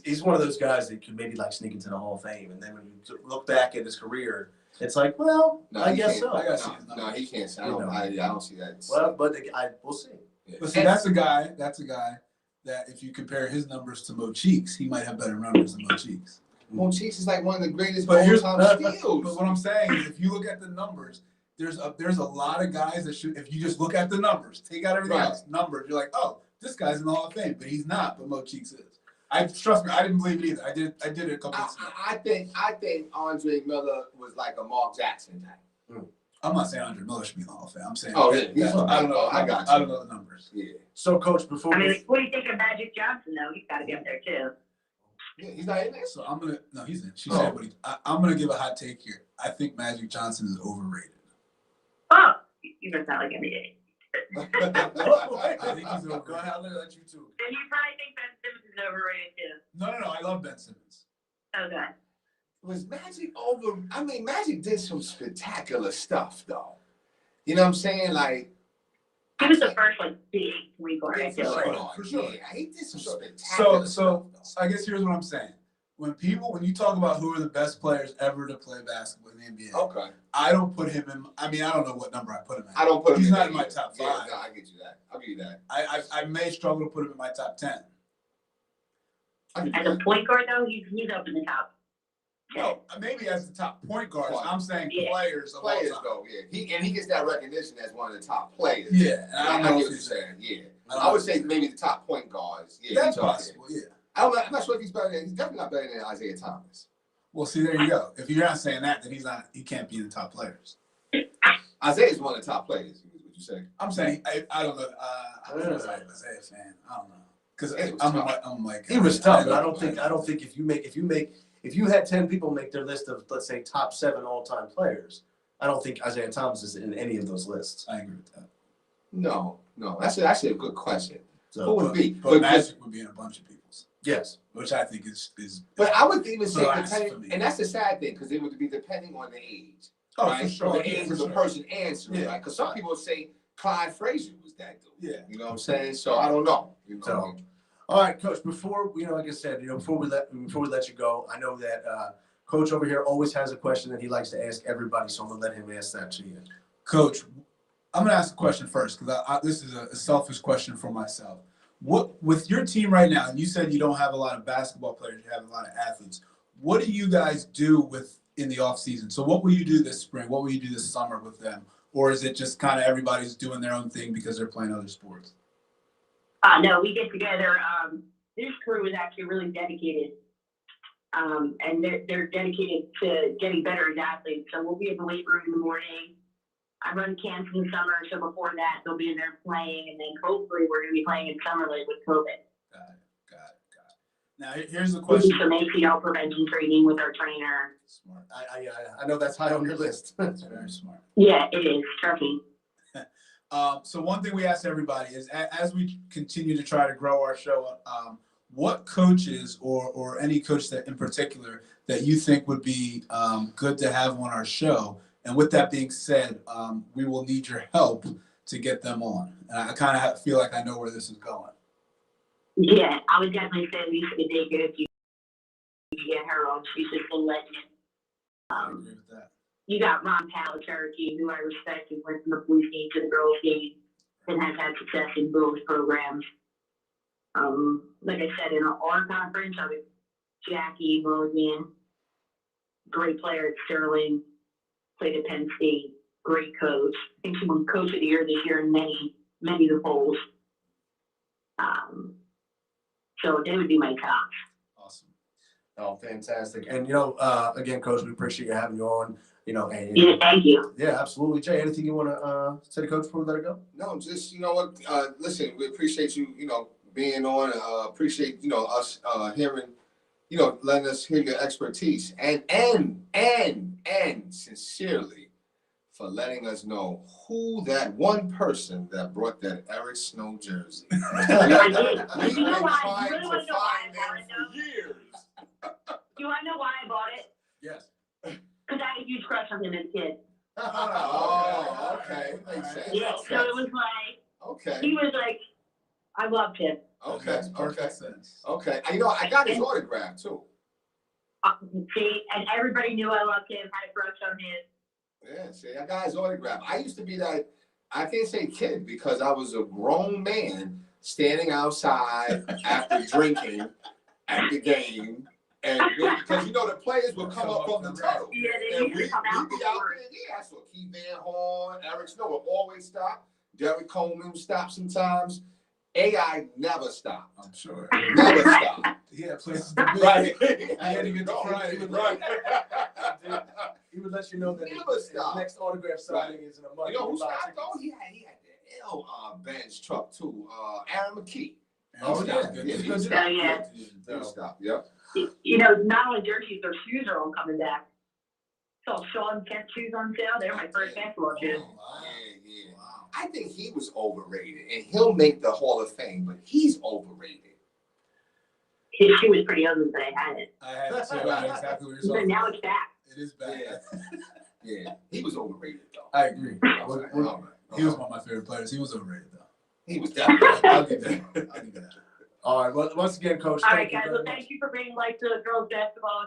A: He's one of those guys that could maybe like sneak into the Hall of Fame, and then when you look back at his career, it's like, well,
C: No,
A: I
C: he
A: guess
C: can't.
A: so.
B: I gotta see his
C: No,
B: numbers.
C: he can't.
A: You know.
C: I don't see that.
A: Well, but we'll see.
C: Yeah.
B: But see, that's a guy that if you compare his numbers to Mo Cheeks, he might have better numbers than Mo Cheeks.
C: Mo Cheeks is like one of the greatest
B: But here's
C: all-time
B: but
C: steals.
B: what I'm saying is if you look at the numbers, there's a lot of guys that should, if you just look at the numbers, take out everything
C: Right.
B: else, numbers, you're like, oh, this guy's in the Hall of Fame, but he's not, but Mo Cheeks is. Trust me, I didn't believe it either. I did it a couple weeks ago.
C: I think Andre Miller was like a Mark Jackson type.
B: I'm not saying Andre Miller should be in the Hall of Fame. I'm saying
C: Oh, yeah, he's
B: that- I don't know.
C: I got you.
B: I don't know the numbers.
C: Yeah.
A: So, Coach, before
E: I mean,
A: we,
E: what do you think of Magic Johnson though? He's got to be up there too.
C: Yeah, he's not in there.
B: So I'm gonna no, he's in. She
A: Oh.
B: said, but I'm gonna give a hot take here. I think Magic Johnson is overrated.
E: Oh, you must not like NBA.
B: I think he's
A: Go ahead, I'll let you too.
E: Then you probably think Ben Simmons is overrated too.
B: No. I love Ben Simmons.
E: Okay.
C: Was Magic over? I mean, Magic did some spectacular stuff, though. You know what I'm saying? Like,
E: He was the first like big point guard. I
C: for
E: feel like.
C: sure.
B: For sure.
C: Yeah, he did some spectacular
B: So
C: stuff.
B: I guess here's what I'm saying. When you talk about who are the best players ever to play basketball in the NBA,
C: Okay.
B: I don't put him in. I mean, I don't know what number I put him at.
C: I don't put him
B: He's
C: in
B: not
C: there
B: in my
C: either.
B: top
C: Yeah,
B: five.
C: no, I get you that. I'll give you that.
B: I may struggle to put him in my top 10.
C: I'll give you
E: As a
C: that.
E: point guard though, he's up in the top.
B: No, maybe as the top point guards.
C: Point.
B: I'm saying
E: Yeah.
B: players of
C: Players,
B: all time.
C: though, yeah. He gets that recognition as one of the top players.
B: Yeah, and I don't know
C: get
B: if
C: what you're
B: he's
C: saying. Yeah.
B: I don't
C: I
B: know
C: would
B: if
C: say
B: he's-
C: maybe the top point guards. Yeah,
B: That's
C: he's up there.
B: possible. Yeah.
C: I'm not sure if he's better than. He's definitely not better than Isaiah Thomas.
B: Well, see, there you go. If you're not saying that, then he can't be in the top players.
C: Isaiah's one of the top players. Would you say?
B: I'm saying I don't know. I don't know if I'm an Isaiah fan. I don't know because
C: It was
B: I'm
C: tough.
B: like
A: He was tough, but I
B: know.
A: don't think if you had 10 people make their list of, let's say, top 7 all-time players, I don't think Isaiah Thomas is in any of those lists.
B: I agree with that.
C: No. That's actually a good question. Who
A: So
C: would be?
B: But Magic would be in a bunch of people's,
A: yes,
B: which I think is.
C: But I would even say
B: Blasphemy.
C: depending, and that's the sad thing because it would be depending on the age,
B: oh
C: right?
B: for sure.
C: The
B: Yeah,
C: age
B: for
C: of the
B: sure.
C: person answering,
B: Yeah.
C: right? Because some people say Clyde Frazier was that dude.
B: Yeah.
C: You know what I'm saying? So I don't know. You know
A: So-
C: what I mean?
A: all right, Coach. Before like I said, before we let you go, I know that Coach over here always has a question that he likes to ask everybody, so I'm gonna let him ask that to you.
B: Coach, I'm going to ask a question first because this is a selfish question for myself. What with your team right now, and you said you don't have a lot of basketball players, you have a lot of athletes. What do you guys do in the off season? So what will you do this spring? What will you do this summer with them? Or is it just kind of everybody's doing their own thing because they're playing other sports?
E: No, we get together. This crew is actually really dedicated. And they're dedicated to getting better as athletes. So we'll be in the weight room in the morning. I run camps in the summer, so before that they'll be in there playing, and then hopefully we're going to be playing in summer league with COVID.
B: Got it. Now here's the
E: We'll do
B: question.
E: some ACL prevention training with our trainer.
B: Smart.
A: I know that's high on your list.
B: That's very smart.
E: Yeah, it is. Trust me.
B: So one thing we ask everybody is, as we continue to try to grow our show, what coaches or any coach that in particular that you think would be good to have on our show? And with that being said, we will need your help to get them on. And I kind of feel like I know where this is going.
E: Yeah, I would definitely say Lisa Badega if you get her on. She's just a legend.
B: I agree with that.
E: You got Ron Powell, Cherokee, who I respect, who went from the boys game to the girls game and has had success in both programs. Like I said, in our conference, I was Jackie Mulligan, great player at Sterling, played at Penn State, great coach. I think she won Coach of the Year this year in many of the polls. So they would be my top.
B: Awesome.
A: Oh, fantastic. And, again, Coach, we appreciate you having you on. And,
E: Yeah, thank you.
A: yeah, absolutely. Jay, anything you want to say to Coach before we let it go?
C: No, just you know what? Listen, we appreciate you. Being on. Appreciate us hearing. Letting us hear your expertise and sincerely for letting us know who that one person that brought that Eric Snow jersey. We've been
E: You know why?
C: trying
E: You
C: to
E: really know why
C: find
E: I bought
C: them
E: it,
C: for years.
E: You want to know why I bought it?
A: Yes.
E: Because I had a huge crush on him as a kid.
C: Oh, okay. Makes sense.
E: Yeah, so it was like,
C: Okay.
E: he was like, I loved him.
C: Okay.
B: Makes perfect sense.
C: Okay. I got his autograph too.
E: See, and everybody knew I loved him, had a crush on him.
C: Yeah, see, I got his autograph. I used to be that, I can't say kid because I was a grown man standing outside after drinking at the game. And because the players would come up from the tunnel.
E: Yeah, they
C: And
E: used
C: we'd
E: to come out
C: be out
E: before.
C: there. Yeah, I saw Keith Van Horn, Eric Snow would always stop. Derek Coleman would stop sometimes. AI never stopped.
B: I'm sure.
C: Never stopped.
B: He had places to be.
C: Right.
B: I had to get to Friday.
C: Right.
A: He would let you know that
C: Never
A: his
C: stop.
A: next autograph signing is in a month.
C: You know who stopped though? He had the L Benz truck too. Aaron McKee.
A: Oh,
C: He
A: yeah.
C: stopped.
A: He
C: He
A: was
C: stopped.
E: Oh, yeah.
C: He stopped. Yep.
E: Not only jerseys, their shoes are all coming back. Saw Sean Kent shoes on sale. They're my first basketball shoes.
C: Yeah. I think he was overrated, and he'll make the Hall of Fame, but he's overrated.
E: His shoe was pretty ugly, but I had it.
B: I had it too. I know exactly what you're
E: But
B: talking
E: now
B: about.
E: it's back.
B: It is bad.
C: Yeah, he was overrated though.
B: I agree.
C: All right.
B: He was one of my favorite players. He was overrated though.
C: He was definitely.
B: I'll give that. I'll give that.
A: All right. Well, once again, Coach,
E: All
A: thank
E: right,
A: you
E: guys.
A: very
E: Well,
A: much.
E: thank you for bringing life to the girls' basketball.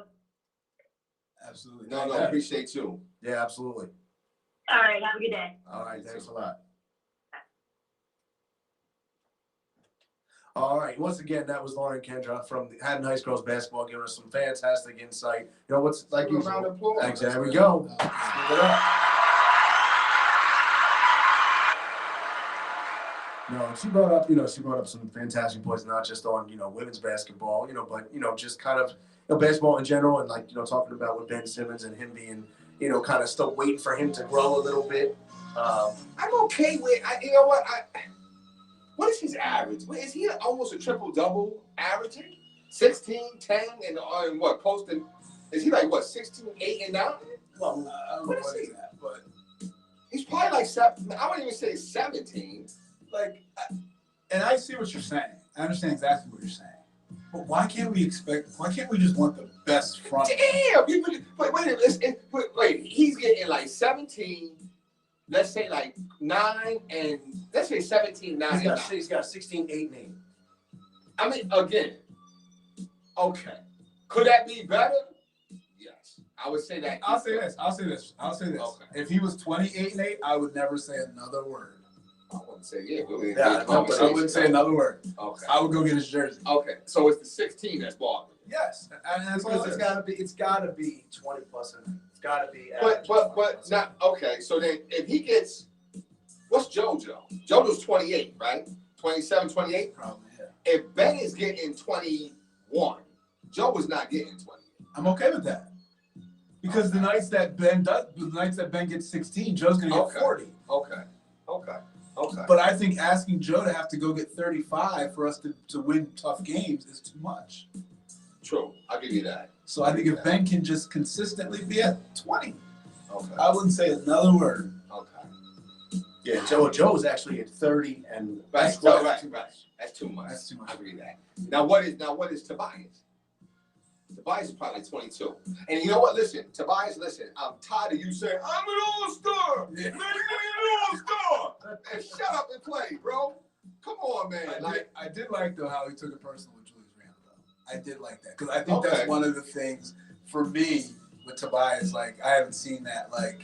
B: Absolutely.
C: No, appreciate you.
A: Yeah, absolutely.
E: All right, have a good day.
A: All right. Thanks a lot. All right. Once again, that was Lauren Kendra from the Haddon Heights girls basketball, giving us some fantastic insight. What's like
C: Give him a round
A: usual.
C: of applause.
A: Thanks. There we go. Let's give it up. No, she brought up some fantastic points, not just on, women's basketball, but, just kind of, basketball in general and talking about with Ben Simmons and him being, kind of still waiting for him to grow a little bit.
C: I'm okay with. You know what? What is his average? Is he almost a triple double averaging? 16, 10, and what? Posting. Is he like what? 16, 8, and 9?
B: Well, I don't know
C: What is
B: what
C: he?
B: is that, but
C: He's probably like 7. I wouldn't even say 17.
B: and I see what you're saying. I understand exactly what you're saying. But why can't we just want the best front?
C: Damn! Wait a minute. Wait, he's getting like 17. Let's say like 9 and let's say 17, 9.
A: He's got 16, 8, and 8.
C: I mean, again, okay. Could that be better? Yes. I would say that.
B: I'll say this.
C: Okay.
B: If he was 28 and 8, I would never say another word.
C: I wouldn't say yeah.
A: Yeah,
B: I wouldn't say another word.
C: Okay.
B: I would go get his jersey.
C: Okay. So it's the 16 that's bothering.
B: Yes, and that's
A: Because
B: all it is.
A: it's gotta be 20 plus, and it's gotta be.
C: But not okay. So then if he gets, what's JoJo? JoJo's 28, right? 27, 28.
B: Probably, yeah.
C: If Ben is getting 21, Joe was not getting 28.
B: I'm okay with that. Because the nights that Ben gets 16, Joe's gonna get
C: Okay.
B: 40.
C: Okay.
B: But I think asking Joe to have to go get 35 for us to win tough games is too much.
C: True. I'll give you that.
B: So I think if Ben can just consistently be at 20,
C: Okay.
B: I wouldn't say another word.
C: Okay.
A: Yeah, Joe is actually at 30, and
C: Right,
A: that's
C: so,
A: what-
C: right. That's too much.
B: That's too much.
C: I agree with that. Now what is Tobias? Tobias is probably like 22. And you know what? Listen, Tobias, I'm tired of you saying, I'm an all-star.
B: Yeah.
C: Man, you ain't an all-star. Man, shut up and play, bro. Come on, man.
B: I did like though how he took it personal with Julius Randle though. I did like that because I think
C: Okay.
B: that's one of the things for me with Tobias. Like I haven't seen that like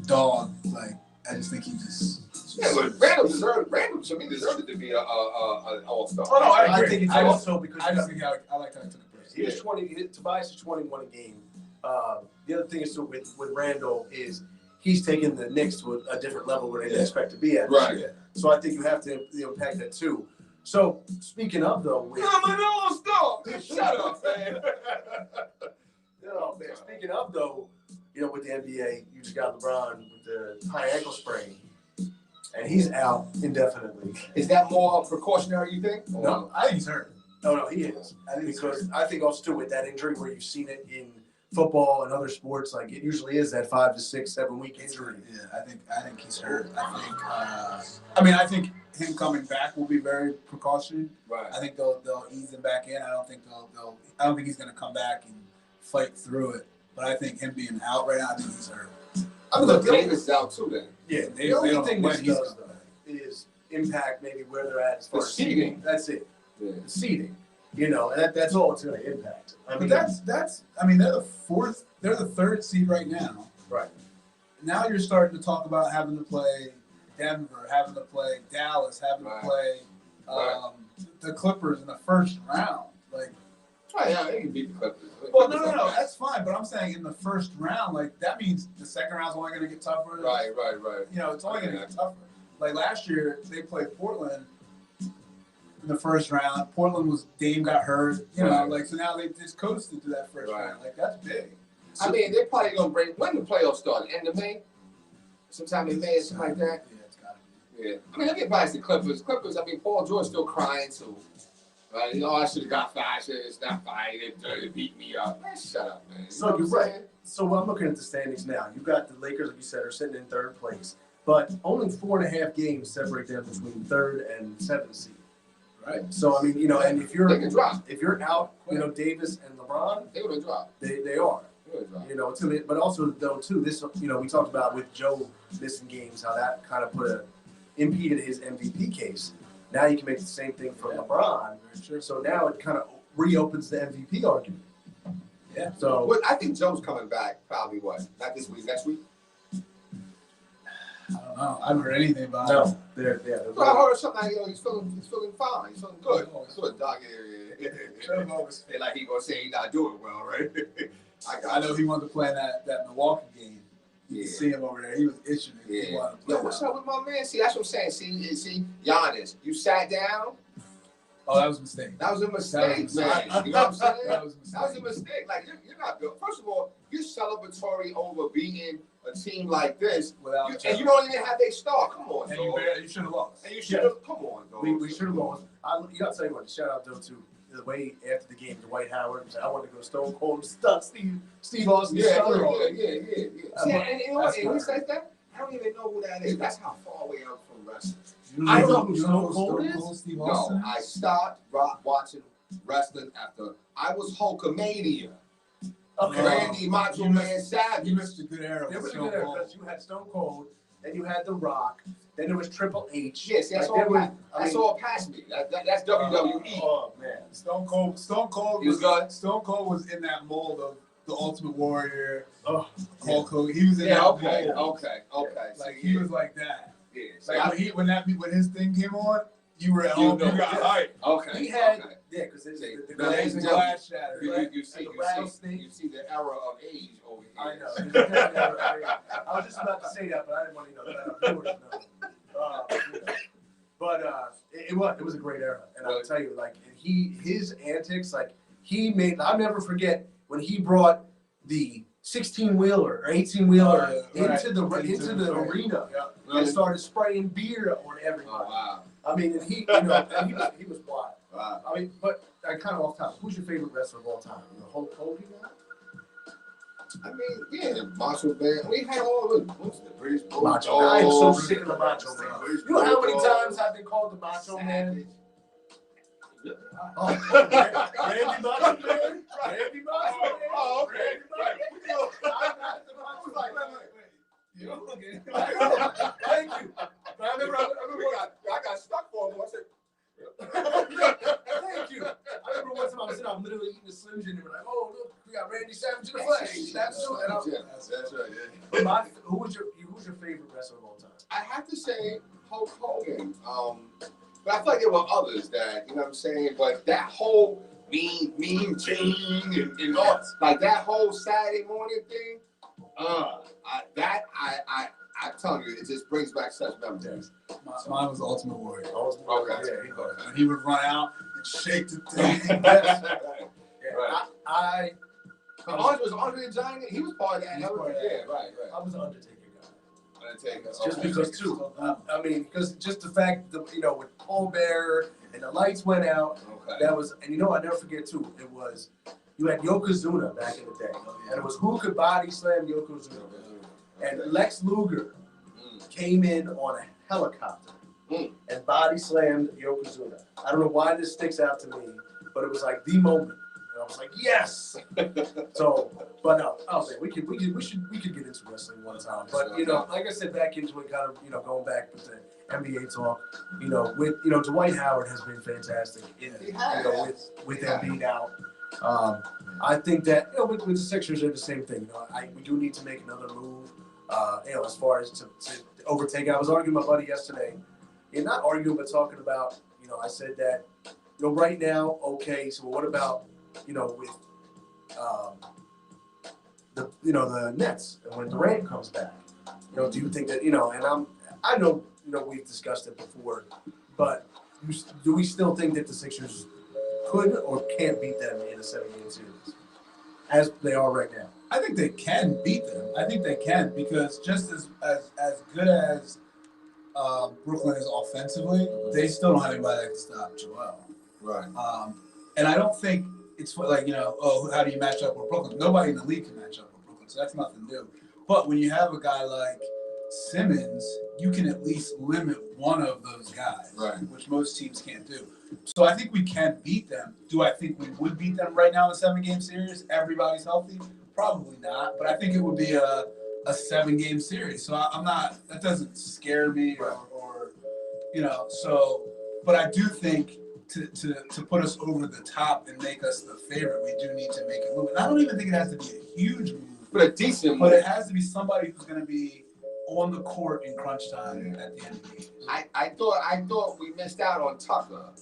B: dog. Like I just think he just.
C: Yeah, but Randall to me deserved to be an all-star.
B: Oh, no, I
A: I
B: agree.
A: think it's
B: I just-
A: also because
B: I just think I like how he took it personal.
A: he was 20. Tobias is 21 a game. The other thing is too, with Randall is he's taking the Knicks to a different level where they didn't expect to be at.
C: Right.
A: Yeah. So I think you have to impact that too. So speaking of though, with
C: I'm an all-star. Shut up, man.
A: man, speaking of though, with the NBA, you just got LeBron with the high ankle sprain, and he's out indefinitely.
C: Is that more precautionary, you think?
B: No, I think he's hurt.
A: No, he is.
B: I think he's
A: Because I think also too with that injury where you've seen it in football and other sports, like it usually is that 5 to 6, 7 week injury.
B: Yeah, I think he's hurt. I think him coming back will be very precautionary.
C: Right.
B: I think they'll ease him back in. I don't think I don't think he's gonna come back and fight through it. But I think him being out right now, I think he's hurt.
C: I mean, look, Davis is out too then.
A: Yeah,
B: They
A: the only
B: don't
A: thing
B: know
A: this
B: when he's
A: does
B: coming
A: though
B: back.
A: is impact maybe where they're at as far
C: The
A: as
C: seeding.
A: That's it.
C: Yeah.
A: The seeding. And that's all it's going to impact. I mean,
B: But that's I mean they're the third seed right now.
A: right.
B: Now you're starting to talk about having to play Denver, having to play Dallas, having
C: Right.
B: to play the Clippers in the first round. Like,
C: Oh, yeah, they can beat the Clippers.
B: well, no, that's fine. But I'm saying in the first round, like that means the second round's only going to get tougher.
C: Right.
B: It's only going to get tougher. Like last year, they played Portland in the first round. Portland Dame got hurt.
C: Right.
B: So now they just coasted to that first
C: Right.
B: round. Like that's big.
C: I mean, they're probably gonna break when the playoffs start. End of May, sometime in May or something like that.
B: Yeah, it's got to be.
C: Yeah. I mean, look at the Clippers. I mean, Paul George still crying too. Right? I should have got fired. It's not fired. They beat me up. Man, shut up, man. You
A: So
C: know what
A: you're
C: I'm
A: right.
C: saying?
A: So I'm looking at the standings now. You've got the Lakers, like you said, are sitting in third place. But only 4.5 games separate them between third and seventh seed.
B: Right.
A: So, I mean, and if
C: They can drop.
A: you're out, Davis and LeBron,
C: They're gonna drop.
A: they are.
C: They're gonna drop.
A: It's gonna be, but also though too, this we talked about with Joe missing games, how that kind of impeded his MVP case. Now you can make the same thing for LeBron.
B: Sure.
A: So now it kind of reopens the MVP argument.
B: Yeah.
A: So
C: Well, I think Joe's coming back. Probably what? Not this week. Next week.
B: I don't know. I haven't heard anything about it.
A: no, they're
C: So I heard something like he's feeling fine. He's feeling good. He's feeling dog area. They like he gonna say he's not doing well, right?
B: I know he wanted to play in that Milwaukee game. You
C: Yeah.
B: can see him over there. He was itching. He
C: Yeah.
B: wanted to play
C: Yo, what's
B: that.
C: up with my man? See, that's what I'm saying. See, Giannis, you sat down.
B: Oh, that was a mistake.
C: That was a mistake,
B: That
C: man.
B: was a
C: You know what I'm saying?
B: That was a
C: That was a
B: mistake.
C: mistake. Like you're not good. First of all, you're celebratory over beating a team like this,
B: Without
C: and you don't even have their star. Come on,
B: and
C: dog.
B: you should have lost.
C: And you should have. Come on, dog.
A: we should have lost. You gotta tell you what. Shout out though to the way after the game, Dwight Howard said, "I want to go Stone Cold and stuck Steve Austin."
C: Yeah.
A: stunner on him."
C: See, and you know what?
A: That's
C: And he
A: not-
C: says that. I don't even know who that is. That's how far away I'm from wrestling.
A: I
C: know
A: know
C: who
A: who Stone Cold is.
B: Steve
C: No,
B: Austin?
C: I stopped watching wrestling after I was Hulkamania.
A: Okay.
C: Randy Macho
B: You
C: Man
B: missed-
C: Savage.
B: You missed a good era.
A: There
B: with
A: was a
B: Stone
A: good era
B: Cold.
A: because you had Stone Cold, then you had The Rock, then there was Triple H.
C: Yes, that's
A: Like, there
C: all.
A: was-
C: That's all past me. That's WWE.
A: Oh man.
B: Stone Cold
C: He was good.
B: Stone Cold was in that mold of the Ultimate Warrior,
A: Oh,
B: Hulk Hogan. He was in
C: Yeah.
B: that
C: Okay.
B: mold.
C: Okay.
B: Like he was like that.
C: Yeah.
B: Like when his thing came on, you were at
C: You
B: home.
C: know,
B: You got
A: yeah.
B: hyped.
C: Okay.
A: He had
C: Okay.
A: because the
C: The
B: Glass
C: ladies
B: and
C: and
B: glass shattered.
C: You see
A: The rattlesnake.
C: you see the era of age over here.
A: I know. I was just about to say that, but I didn't want to know that. But it was a great era, and I'll tell you, like his antics, like I'll never forget when he brought the 16-wheeler or 18-wheeler into the arena and started spraying beer on everybody.
C: Oh wow.
A: I mean, and he was wild.
C: Wow.
A: I mean, but I kind of off topic. Who's your favorite wrestler of all time? Hulk Hogan?
C: I mean, yeah, Macho Man. We had all the British Bulldog.
A: Macho. I am so sick of the Macho Man.
C: British
A: You know how many
C: Bulldog,
A: times I've been called the Macho Man?
C: Savage.
A: Oh, Randy Macho Man? Randy Macho Man?
C: Oh, okay.
A: Randy
C: Right.
A: Macho Man? I'm not the
C: I was
A: Macho
C: like,
A: Man.
C: wait.
B: You okay?
A: Thank you.
C: I remember I got stuck for him. I said,
A: Thank you. I remember one time I was sitting, I'm literally eating a Slim Jim, and they were like, "Oh, look, we got Randy Savage in the flesh." That's true. And
C: That's right. Yeah.
A: who's your favorite wrestler of all time?
C: I have to say Hulk Hogan. But I feel like there were others that, you know what I'm saying? But that whole mean Gene and all, like that whole Saturday morning thing, I'm telling you, it just brings back such memories.
B: Mine was Ultimate Warrior.
C: Okay.
A: Yeah,
B: When he would run out and shake the thing.
C: Yes.
A: yeah. I
C: Andre the Giant, he was part of that.
B: He was part of
C: Yeah,
B: that.
C: right.
A: was an Undertaker guy.
C: Undertaker.
A: Just
C: Okay.
A: because too. I mean, because just the fact that with Paul Bearer and the lights went out,
C: Okay.
A: that was, and I never forget too. It was you had Yokozuna back in the day, and it was who could body slam Yokozuna, and Lex Luger came in on a helicopter and body slammed Yokozuna. I don't know why this sticks out to me, but it was like the moment. And I was like, yes. So, but no, I'll say we could get into wrestling one time. But like I said, back into it, kind of going back with the NBA talk. With Dwight Howard has been fantastic. With Embiid out. I think that with the Sixers, they're the same thing. We do need to make another move. As far as to overtake. I was arguing with my buddy yesterday. Not arguing, but talking about. I said that. Right now, okay. So what about with the Nets and when Durant comes back? Do you think that And I know we've discussed it before, but do we still think that the Sixers could or can't beat them in a 7-game series as they are right now?
B: I think they can beat them. I think they can because just as good as Brooklyn is offensively, they still don't have anybody that can stop Joel.
C: Right.
B: And I don't think it's like, how do you match up with Brooklyn? Nobody in the league can match up with Brooklyn, so that's nothing new. But when you have a guy like Simmons, you can at least limit one of those guys,
C: right,
B: which most teams can't do. So I think we can beat them. Do I think we would beat them right now in a 7-game series? Everybody's healthy? Probably not, but I think it would be a 7-game series. So I'm not, that doesn't scare me or but I do think to put us over the top and make us the favorite, we do need to make a move. And I don't even think it has to be a huge move,
C: but a decent move.
B: But it has to be somebody who's going to be on the court in crunch time at the end of the game.
C: I thought we missed out on Tucker.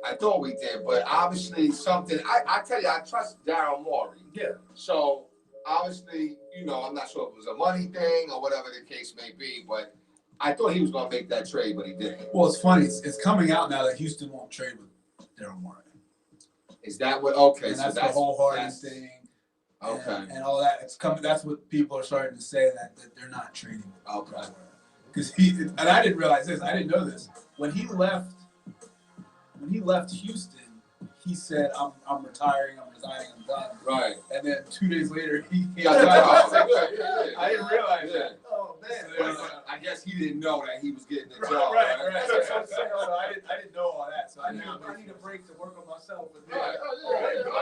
C: I thought we did, but obviously something. I tell you, I trust Daryl Morey.
A: Yeah.
C: So obviously, I'm not sure if it was a money thing or whatever the case may be, but I thought he was going to make that trade, but he didn't.
B: Well, it's funny. It's coming out now that Houston won't trade with Daryl Morey.
C: Is that what? Okay,
B: and
C: so
B: that's the whole Harden thing.
C: Okay.
B: And all that. It's coming. That's what people are starting to say that they're not trading.
C: Okay.
B: Because and I didn't realize this. I didn't know this. When he left Houston, he said, "I'm retiring. I'm resigning. I'm done."
C: Right.
B: And then 2 days later, he
C: got the job. Yeah.
B: I didn't realize that.
A: Oh man.
C: But I guess he didn't know that he was getting the job.
B: Right. That's what I'm saying. I didn't know all that. So I
A: need a break to work on myself.
C: Right.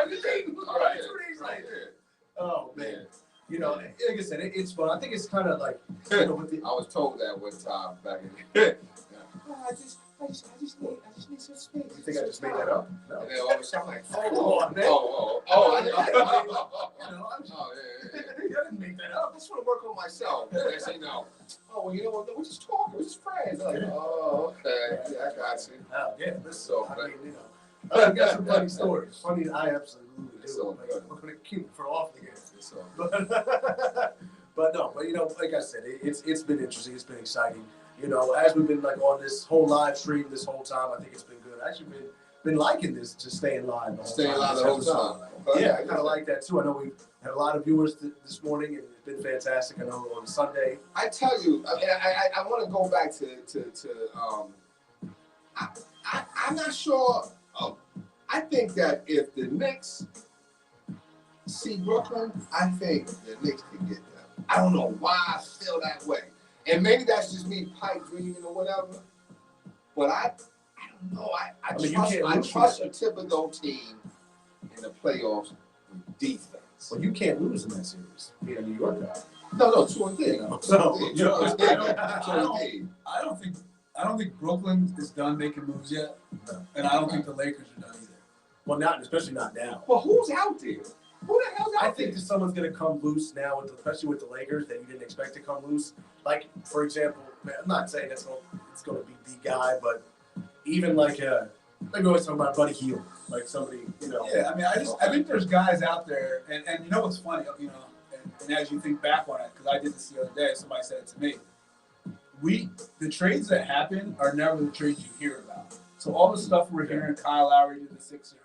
A: Two days later. Oh man. Like I said, it's fun. I think it's kind of like
C: I was told that one time back in. I just need some space.
A: You think I just made that up? No.
C: And then all of a sudden, I'm like,
A: I didn't make that up.
C: I just want to work on myself. And they say no. Oh, well, you know what? We're just talking. We're just friends. Like, oh, okay. Yeah, I got you.
A: Oh, yeah.
C: So,
A: I got some funny stories. Funny, I absolutely do.
C: So,
A: we're going to keep it for off the game.
C: So.
A: But no, like I said, it's been interesting. It's been exciting. As we've been on this whole live stream this whole time, I think it's been good. I've actually been liking this, just staying live the whole time.
C: Staying live the whole time.
A: Okay. Yeah, I kind of like that too. I know we've had a lot of viewers this morning, and it's been fantastic. I know on Sunday.
C: I tell you, I want to go back I'm not sure. I think that if the Knicks see Brooklyn, I think the Knicks can get them. I don't know why I feel that way. And maybe that's just me pipe dreaming or whatever. But I don't know. I
A: mean, you
C: trust,
A: can't
C: I
A: lose
C: trust a Thibodeau team in the playoffs with defense.
A: Well, you can't lose in that series. Being a New York guy.
C: No, 2-3.
A: So,
B: You know, I
C: Two-3.
B: don't think Brooklyn is done making moves yet, and I don't think the Lakers are done either.
A: well, not especially not now.
C: Well, who's out there? Who the hell's out
A: I
C: there?
A: think that someone's going to come loose now, especially with the Lakers, that you didn't expect to come loose. Like, for example, I'm not saying it's going to be the guy, but even like we always talk about Buddy Hield, like somebody, you know.
B: Yeah, I mean, I think there's guys out there, and you know what's funny, you know, and as you think back on it, because I did this the other day, somebody said it to me. The trades that happen are never the trades you hear about. So all the stuff we're hearing, Kyle Lowry to the Sixers,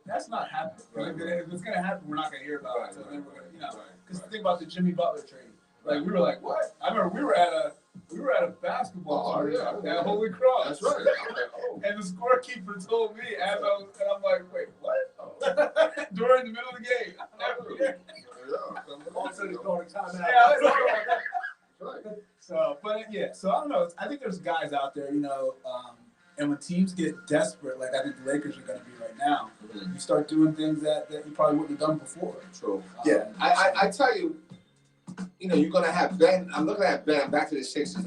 B: that's not happening.
C: Right.
B: If it's gonna happen, we're not gonna hear about it. So then we're gonna, you know,
C: Right.
B: because think about the Jimmy Butler trade. Like we were like, what? I remember we were at a basketball party at Holy Cross.
C: That's right. I'm like, oh.
B: And the scorekeeper told me, and I'm like, wait, what? During the middle of the game.
A: All of a sudden, he's going to timeout.
C: Right.
B: So, but yeah, so I don't know. I think there's guys out there, you know, and when teams get desperate, like I think the Lakers are going to be right now, you start doing things that you probably wouldn't have done before.
C: True.
A: Yeah.
C: I tell you, you know, you're going to have Ben. I'm looking at Ben. Back to the Sixers.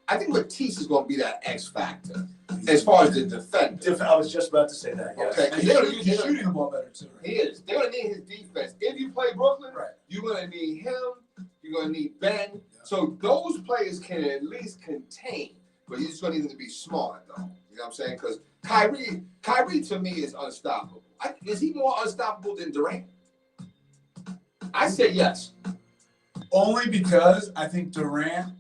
C: I think Matisse is going to be that X factor as far as the defender.
A: I was just about to say that. Yes.
C: Okay.
B: And he's shooting the ball better too. Right?
C: He is. They're going to need his defense. If you play Brooklyn,
B: Right.
C: you're going to need him. You're going to need Ben.
B: Yeah.
C: So those players can at least contain, but you're just going to need them to be smart, though. You know what I'm saying? Because Kyrie to me is unstoppable. Is he more unstoppable than Durant? I say yes.
B: Only because I think Durant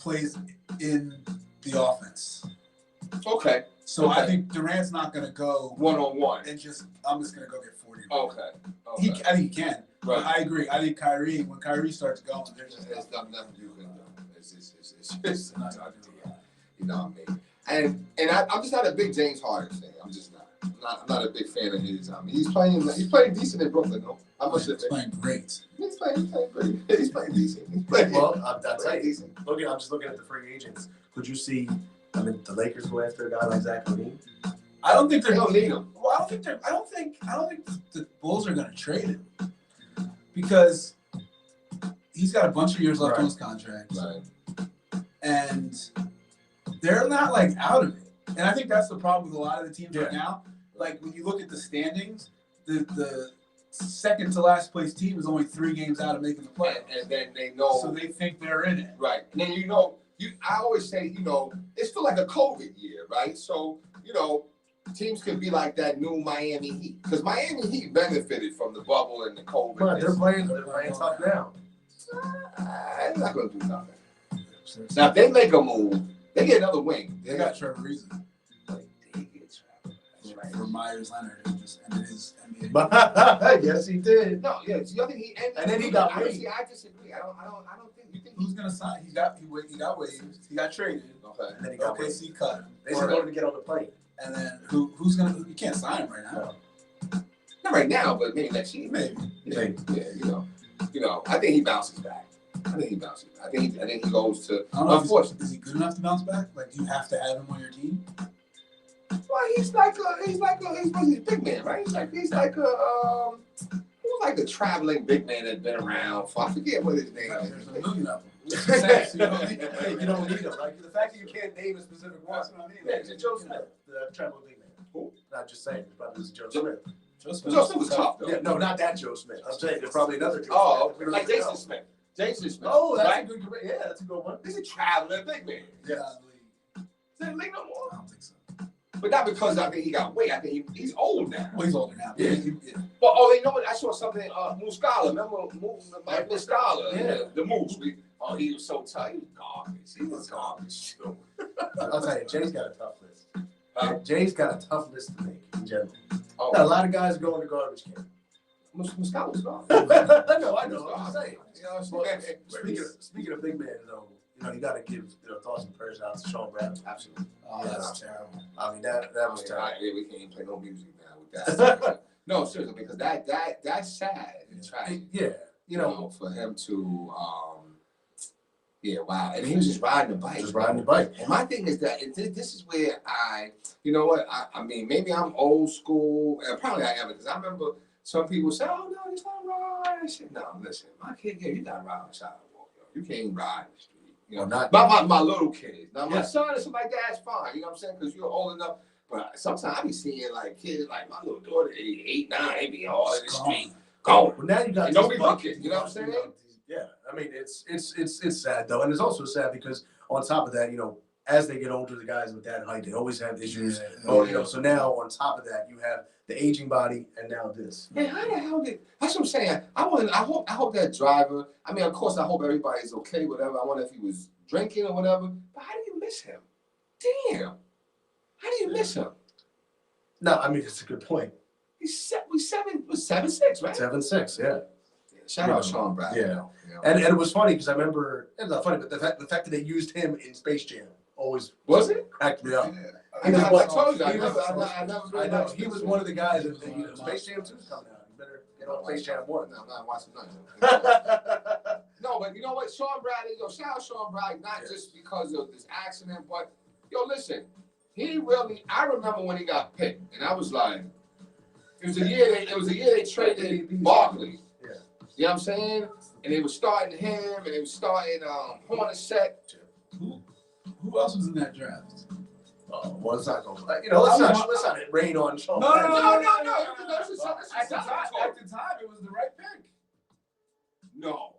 B: plays in the offense.
C: Okay.
B: So
C: Okay.
B: I think Durant's not going to go
C: One-on-one.
B: and I'm just going to go get 40.
C: Okay.
B: I think he can. But
C: Right.
B: I agree. I think when Kyrie starts going, there's just
C: There's nothing you can do. It's just not to do. You know what I mean? And I'm just not a big James Harden fan. I'm just not. I'm not a big fan of his. I mean, he's playing decent in Brooklyn, though. I must
B: He's
C: admit.
B: playing great.
C: He's playing great. He's playing decent. He's playing
A: Well, I'll tell
C: playing
A: you.
C: decent.
A: I'm just looking at the free agents. Could you see? I mean, the Lakers go after a guy like Zach LaVine.
B: I don't think
C: They
B: they're
C: don't need him.
B: Well, I don't think the Bulls are going to trade him because he's got a bunch of years left
A: Right.
B: on his contract,
C: Right.
B: and they're not like out of it. And I think that's the problem with a lot of the teams right now. Like when you look at the standings, the second to last place team is only 3 games out of making the playoffs.
C: And then they know.
B: So they think they're in it.
C: Right. And then I always say, it's still like a COVID year, right? So, teams can be like that new Miami Heat. Because Miami Heat benefited from the bubble and the COVID.
A: But they're playing tough now.
C: They're not going to do nothing. Now, if they make a move, they get another wing.
B: They got Trevor Reason
C: They get Trevor. That's right.
B: for Myers Leonard who just ended his NBA.
A: Yes, he did.
C: No, yeah, see, I think he ended.
A: And then he got waived.
C: See, I disagree. I don't think you think
B: Who's gonna sign? He got waived. He got traded.
C: Okay.
A: And then he got
B: OKC cut him.
A: They said to get on the plane.
B: And then who's gonna? You can't sign him right now.
C: Not right now, but maybe next year.
B: Maybe.
C: Yeah, I think he bounces back. I think he goes to.
B: I don't know.
C: Unfortunately,
B: Is he good enough to bounce back? Like, do you have to have him on your team?
C: well, he's a big man, right? He's like a traveling big man that's been around for, I forget what his name is.
B: There's a million of them.
A: Hey, you don't need him. Like the fact that you can't name a specific one.
B: That's what I mean.
A: Yeah, it's Joe Smith, the traveling big man. Who? Not just saying, it's probably Joe Smith.
C: Joe Smith was tough, though.
A: Yeah, no, not that Joe Smith. I'm saying there's probably another Joe
C: Oh,
A: Smith.
C: like Jason Smith. Jason Smith.
A: Oh, that's
C: right?
A: a good. Yeah, that's a good one.
C: He's a traveling big man.
B: Yeah.
C: Is that league no more?
B: I don't think so.
C: But not because I think he got weight. I think he's old now.
B: Well, he's older now.
A: Yeah.
C: But you know what? I saw something. Muscala, remember Mike Muscala?
A: Yeah.
C: The Moose. He was so tough. He was garbage. He was garbage too.
A: I'll tell you, Jay's got a tough list. Jay's got a tough list to make in general.
C: Oh,
A: Now, a lot of guys go in the garbage can.
C: Muscala was garbage.
A: I know. I'm just saying.
C: You know what
A: Well,
C: I'm saying?
A: speaking of big man, though, you got to give thoughts and prayers out to Sean Bradley.
C: Absolutely.
B: Oh, that's terrible.
A: I mean, that was terrible.
C: We can't even play no music now with that. No, seriously, because that's sad and tragic.
A: Yeah, you know,
C: For him to yeah, wow. And he was just riding the bike.
A: just riding the bike.
C: And my thing is that this is where you know what, I mean, maybe I'm old school, and probably I am, because I remember some people say, oh, no, he's not riding. I said, no, listen, my kid, yeah, you're not riding on the sidewalk, yo. You can't ride in the street. You know,
A: Well, not-
C: my little kids. Now, my
A: Yeah.
C: son and something like that, it's fine, you know what I'm saying? Because you're old enough. But sometimes I be seeing like kids, like my little daughter, 8, 9, they be all in the street, going.
A: Well, now you got
C: And
A: these
C: nobody
A: buckets,
C: looking, you know what I'm saying?
A: Yeah, I mean, it's sad though, and it's also sad because on top of that, you know, as they get older, the guys with that height, they always have issues.
B: Yeah.
A: Oh, you know, so now on top of that, you have the aging body, and now this.
C: Man, how the hell did? That's what I'm saying. I hope that driver. I mean, of course, I hope everybody's okay, whatever. I wonder if he was drinking or whatever. But how do you miss him? Damn. How do you miss him?
A: No, I mean it's a good point.
C: He's 7'6", right?
A: 7'6", yeah.
C: Shout out Sean Bradley.
A: Yeah. And it was funny because I remember, it's not funny, but the fact that they used him in Space Jam always
C: Was it?
A: cracked me up.
C: I know, I told you.
A: He was-
C: I never
A: I
C: really
A: know,
C: watched
A: he
C: this
A: was
C: one.
A: one of the guys that, you know, Space Jam 2 is coming out. You better get on Space Jam 1.
C: I'm not watching nothing. No, but you know what? Sean Bradley, yo, shout out Sean Bradley, not just because of this accident, but yo, listen, he really, I remember when he got picked, and I was like, it was a year they traded Barkley.
A: Yeah.
C: You know what I'm saying? And they were starting him, and they were starting Hornacek.
B: Who else was in that draft?
A: Well, it's not going. You know, let's not rain on Sean.
B: No.
C: This is
B: At the time, it was the right pick.
C: No.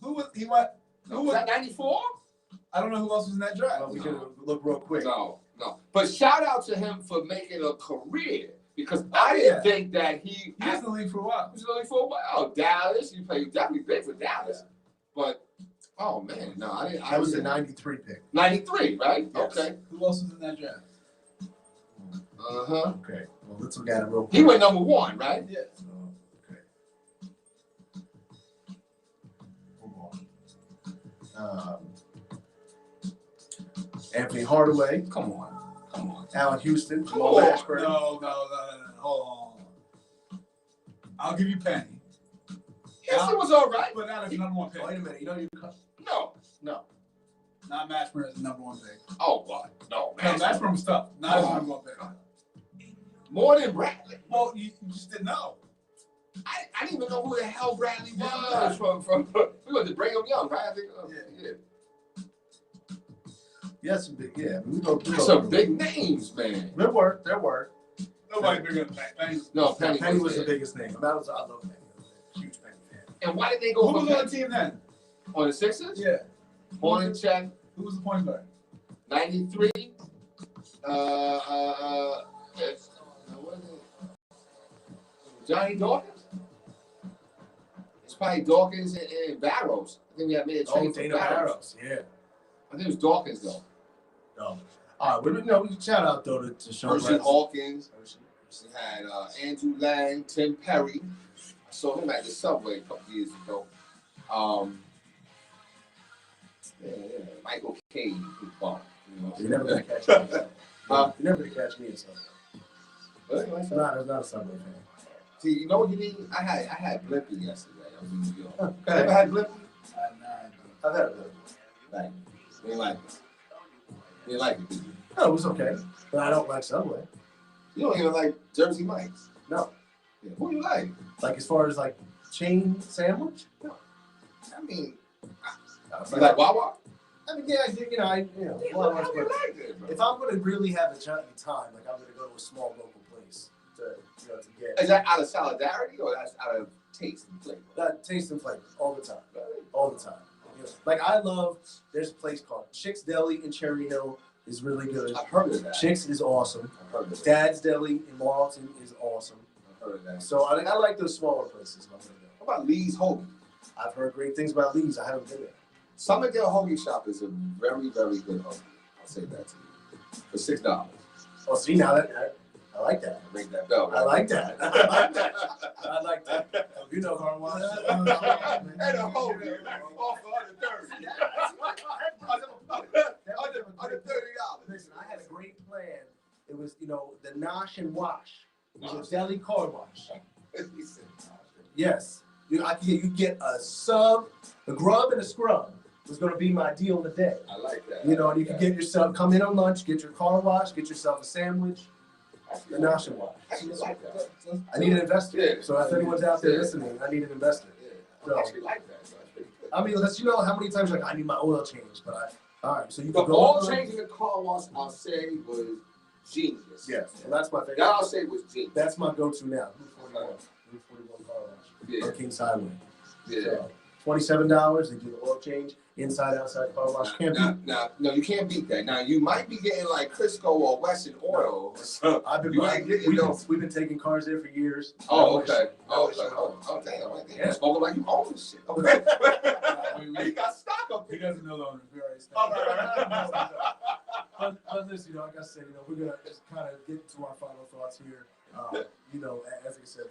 B: Who was he? What?
C: No. Was that 94?
B: I don't know who else was in that draft.
A: Well, we can look real quick.
C: No. But shout out to him for making a career, because I didn't think that he
B: He was in the league for a while.
C: was only for a while. Oh, Dallas, he played definitely big for Dallas. But oh man, no, I didn't.
A: I was the 93 pick.
C: 93, right?
A: Yes.
C: Okay.
B: Who else was in that draft?
A: Okay. Well, let's look at it real quick.
C: He went number 1, right?
B: Yeah.
A: Okay. Hold on. Anthony Hardaway,
C: Come on.
A: Allen Houston,
C: Come
A: Jamal
C: on.
A: Ashburn.
B: No. Hold on. I'll give you Penny.
C: Yes, it was all right.
B: But not as number one pick.
A: Wait a minute. You know you.
C: No.
B: Not Mashburn as the number one pick.
C: Oh God, no,
B: No,
C: man.
B: Mashburn was tough. Not as number one pick.
C: More than Bradley.
B: Well, you just didn't know.
C: I didn't even know who the hell Bradley was from. We went to Brigham Young, right? I think. Yeah.
A: Yes, some big. Yeah, we go.
C: Some big names, man.
A: There were.
B: Nobody bigger than Penny.
C: No,
A: Penny was the
C: there.
A: biggest name. I love Penny. I was a huge Penny fan.
C: And why did they
B: Who
C: go
B: was
C: for
B: on the team then?
C: on the Sixers?
B: Yeah.
C: Hornacek,
B: Who was the point guard?
C: 93. What is it? Johnny Dawkins? It's probably Dawkins and Barrows. I think we had made a trade for
A: Dana
C: Barrows.
A: Barrows. Yeah.
C: I think it was Dawkins though.
A: No. All right. We shout out though to Sean
C: Percy
A: Bradley.
C: Hawkins. We had Andrew Lang, Tim Perry. I saw him at the subway a couple years ago. Michael Caine, good ball.
A: You're never gonna catch me.
C: Huh?
A: You're never gonna catch me in something.
C: Really?
A: I'm not a Subway fan.
C: See, you know what you need? I had Blimpie yesterday. I was in New York.
A: Okay.
C: Ever had Blimpie?
A: I've had a bit.
C: Like, you didn't like it. You didn't like it, did you?
A: No, it was okay, but I don't like Subway.
C: You don't even like Jersey Mike's.
A: No.
C: Yeah, who you like?
A: Like as far as like chain sandwich.
C: I mean,
A: I
C: you like Wawa?
A: I mean, yeah,
C: Yeah,
A: well,
C: how you
A: but
C: like it, bro?
A: if I'm gonna really have a time, like I'm gonna go to a small local place to to get
C: Is that out of solidarity or that's out of taste and flavor?
A: that taste and flavor all the time, all the time. You know, like I love. There's a place called Chick's Deli in Cherry Hill is really good.
C: I've heard of that.
A: Chick's is awesome.
C: I've heard of that.
A: Dad's Deli in Marlton is awesome.
C: I've heard of that.
A: So I like those smaller places. I'm gonna go.
C: How about Lee's Hoagie?
A: I've heard great things about Lee's. I haven't been there.
C: Summerdale Hoagie Shop is a very, very good hoagie. I'll say that to you. For $6.
A: Oh, see now that I like that.
C: Ring that bell.
A: I like that. I like that. I like that. You know, Carl.
C: And a hoagie off for under $30.
A: Listen, I had a great plan. It was, the Nosh and Wash It's a deli car wash. Yes. You get a sub, a grub and a scrub was going to be my deal of the day.
C: I like that.
A: You know, and you can get yourself, come in on lunch, get your car washed, get yourself a sandwich, and now should wash.
C: I actually like that.
A: I need an investor.
C: Yeah.
A: So if anyone's out there listening, I need an investor.
C: Yeah, I actually like that. So that's pretty good.
A: I mean, let's, you know how many times like I need my oil change, but all right, so you
C: The
A: can go
C: all
A: on-
C: changing the car wash, I'll say, was genius.
A: Yes, well, that's my favorite.
C: That I'll say was genius.
A: That's my go-to now. Route 41 car wash.
C: Yeah,
A: On Kings Highway.
C: yeah.
A: So, $27, they do the oil change, inside, outside car wash. Can't beat.
C: No, you can't beat that. Now you might be getting like Crisco or Western Oil. So,
A: I've been,
C: You ain't getting those.
A: we've been taking cars there for years.
C: oh,
A: No issue.
C: okay.
A: No
C: Oh,
A: issue.
C: okay. Oh, damn. Right there.
A: Yeah.
C: You spoken like you own this shit. Okay.
B: We-
C: You got stock up
B: He
C: there.
B: doesn't know the owners. We already
C: Oh,
B: started.
C: right, right.
A: But listen, you know, like I said, you know, we're gonna just kind of get to our final thoughts here. You know, as I said,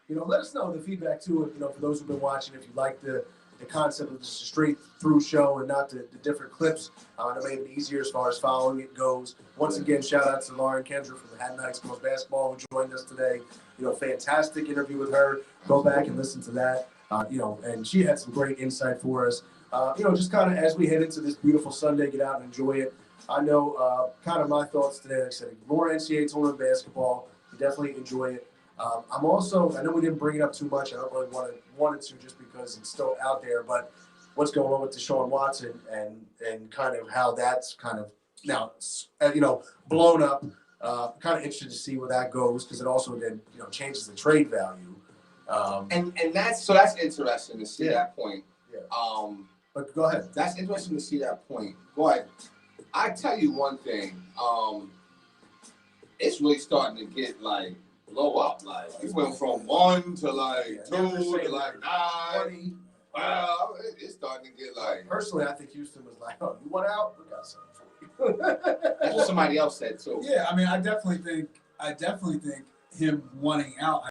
A: let us know the feedback too. You know, for those who've been watching, if you like the concept of just a straight through show and not the different clips, that made it easier as far as following it goes. Once again, shout out to Lauren Kendra from the Haddon Heights Girls Basketball who joined us today. You know, fantastic interview with her. Go back and listen to that. You know, and she had some great insight for us. You know, just kind of as we head into this beautiful Sunday, get out and enjoy it. I know kind of my thoughts today. Like I said, more NCAA tournament basketball. You definitely enjoy it. I'm also, I know we didn't bring it up too much. I don't really wanted to just because it's still out there, but what's going on with Deshaun Watson and kind of how that's kind of now, you know, blown up. Kind of interested to see where that goes because it also then, you know, changes the trade value.
C: And that's interesting to see
A: Yeah.
C: that point.
A: Yeah. But go ahead.
C: That's interesting to see that point. But I tell you one thing, it's really starting to get like blow up. Like we went from 1 to like 2 to like 9. Wow, it's starting to get like.
A: Personally, I think Houston was like, "Oh, you want out? We got something for you."
C: That's what somebody else said too.
B: Yeah, I mean, I definitely think him wanting out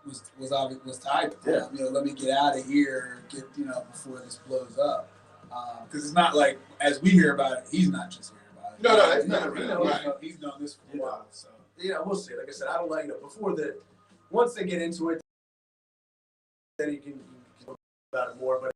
B: was tied to that. You know, let me get out of here, before this blows up. Because it's not like as we hear about it, he's not just hearing about it.
C: No, it's not
A: really.
C: real.
A: Right.
B: He's done this for a while, so.
A: Yeah, we'll see. Like I said, I don't like once they get into it, then you can talk about it more. But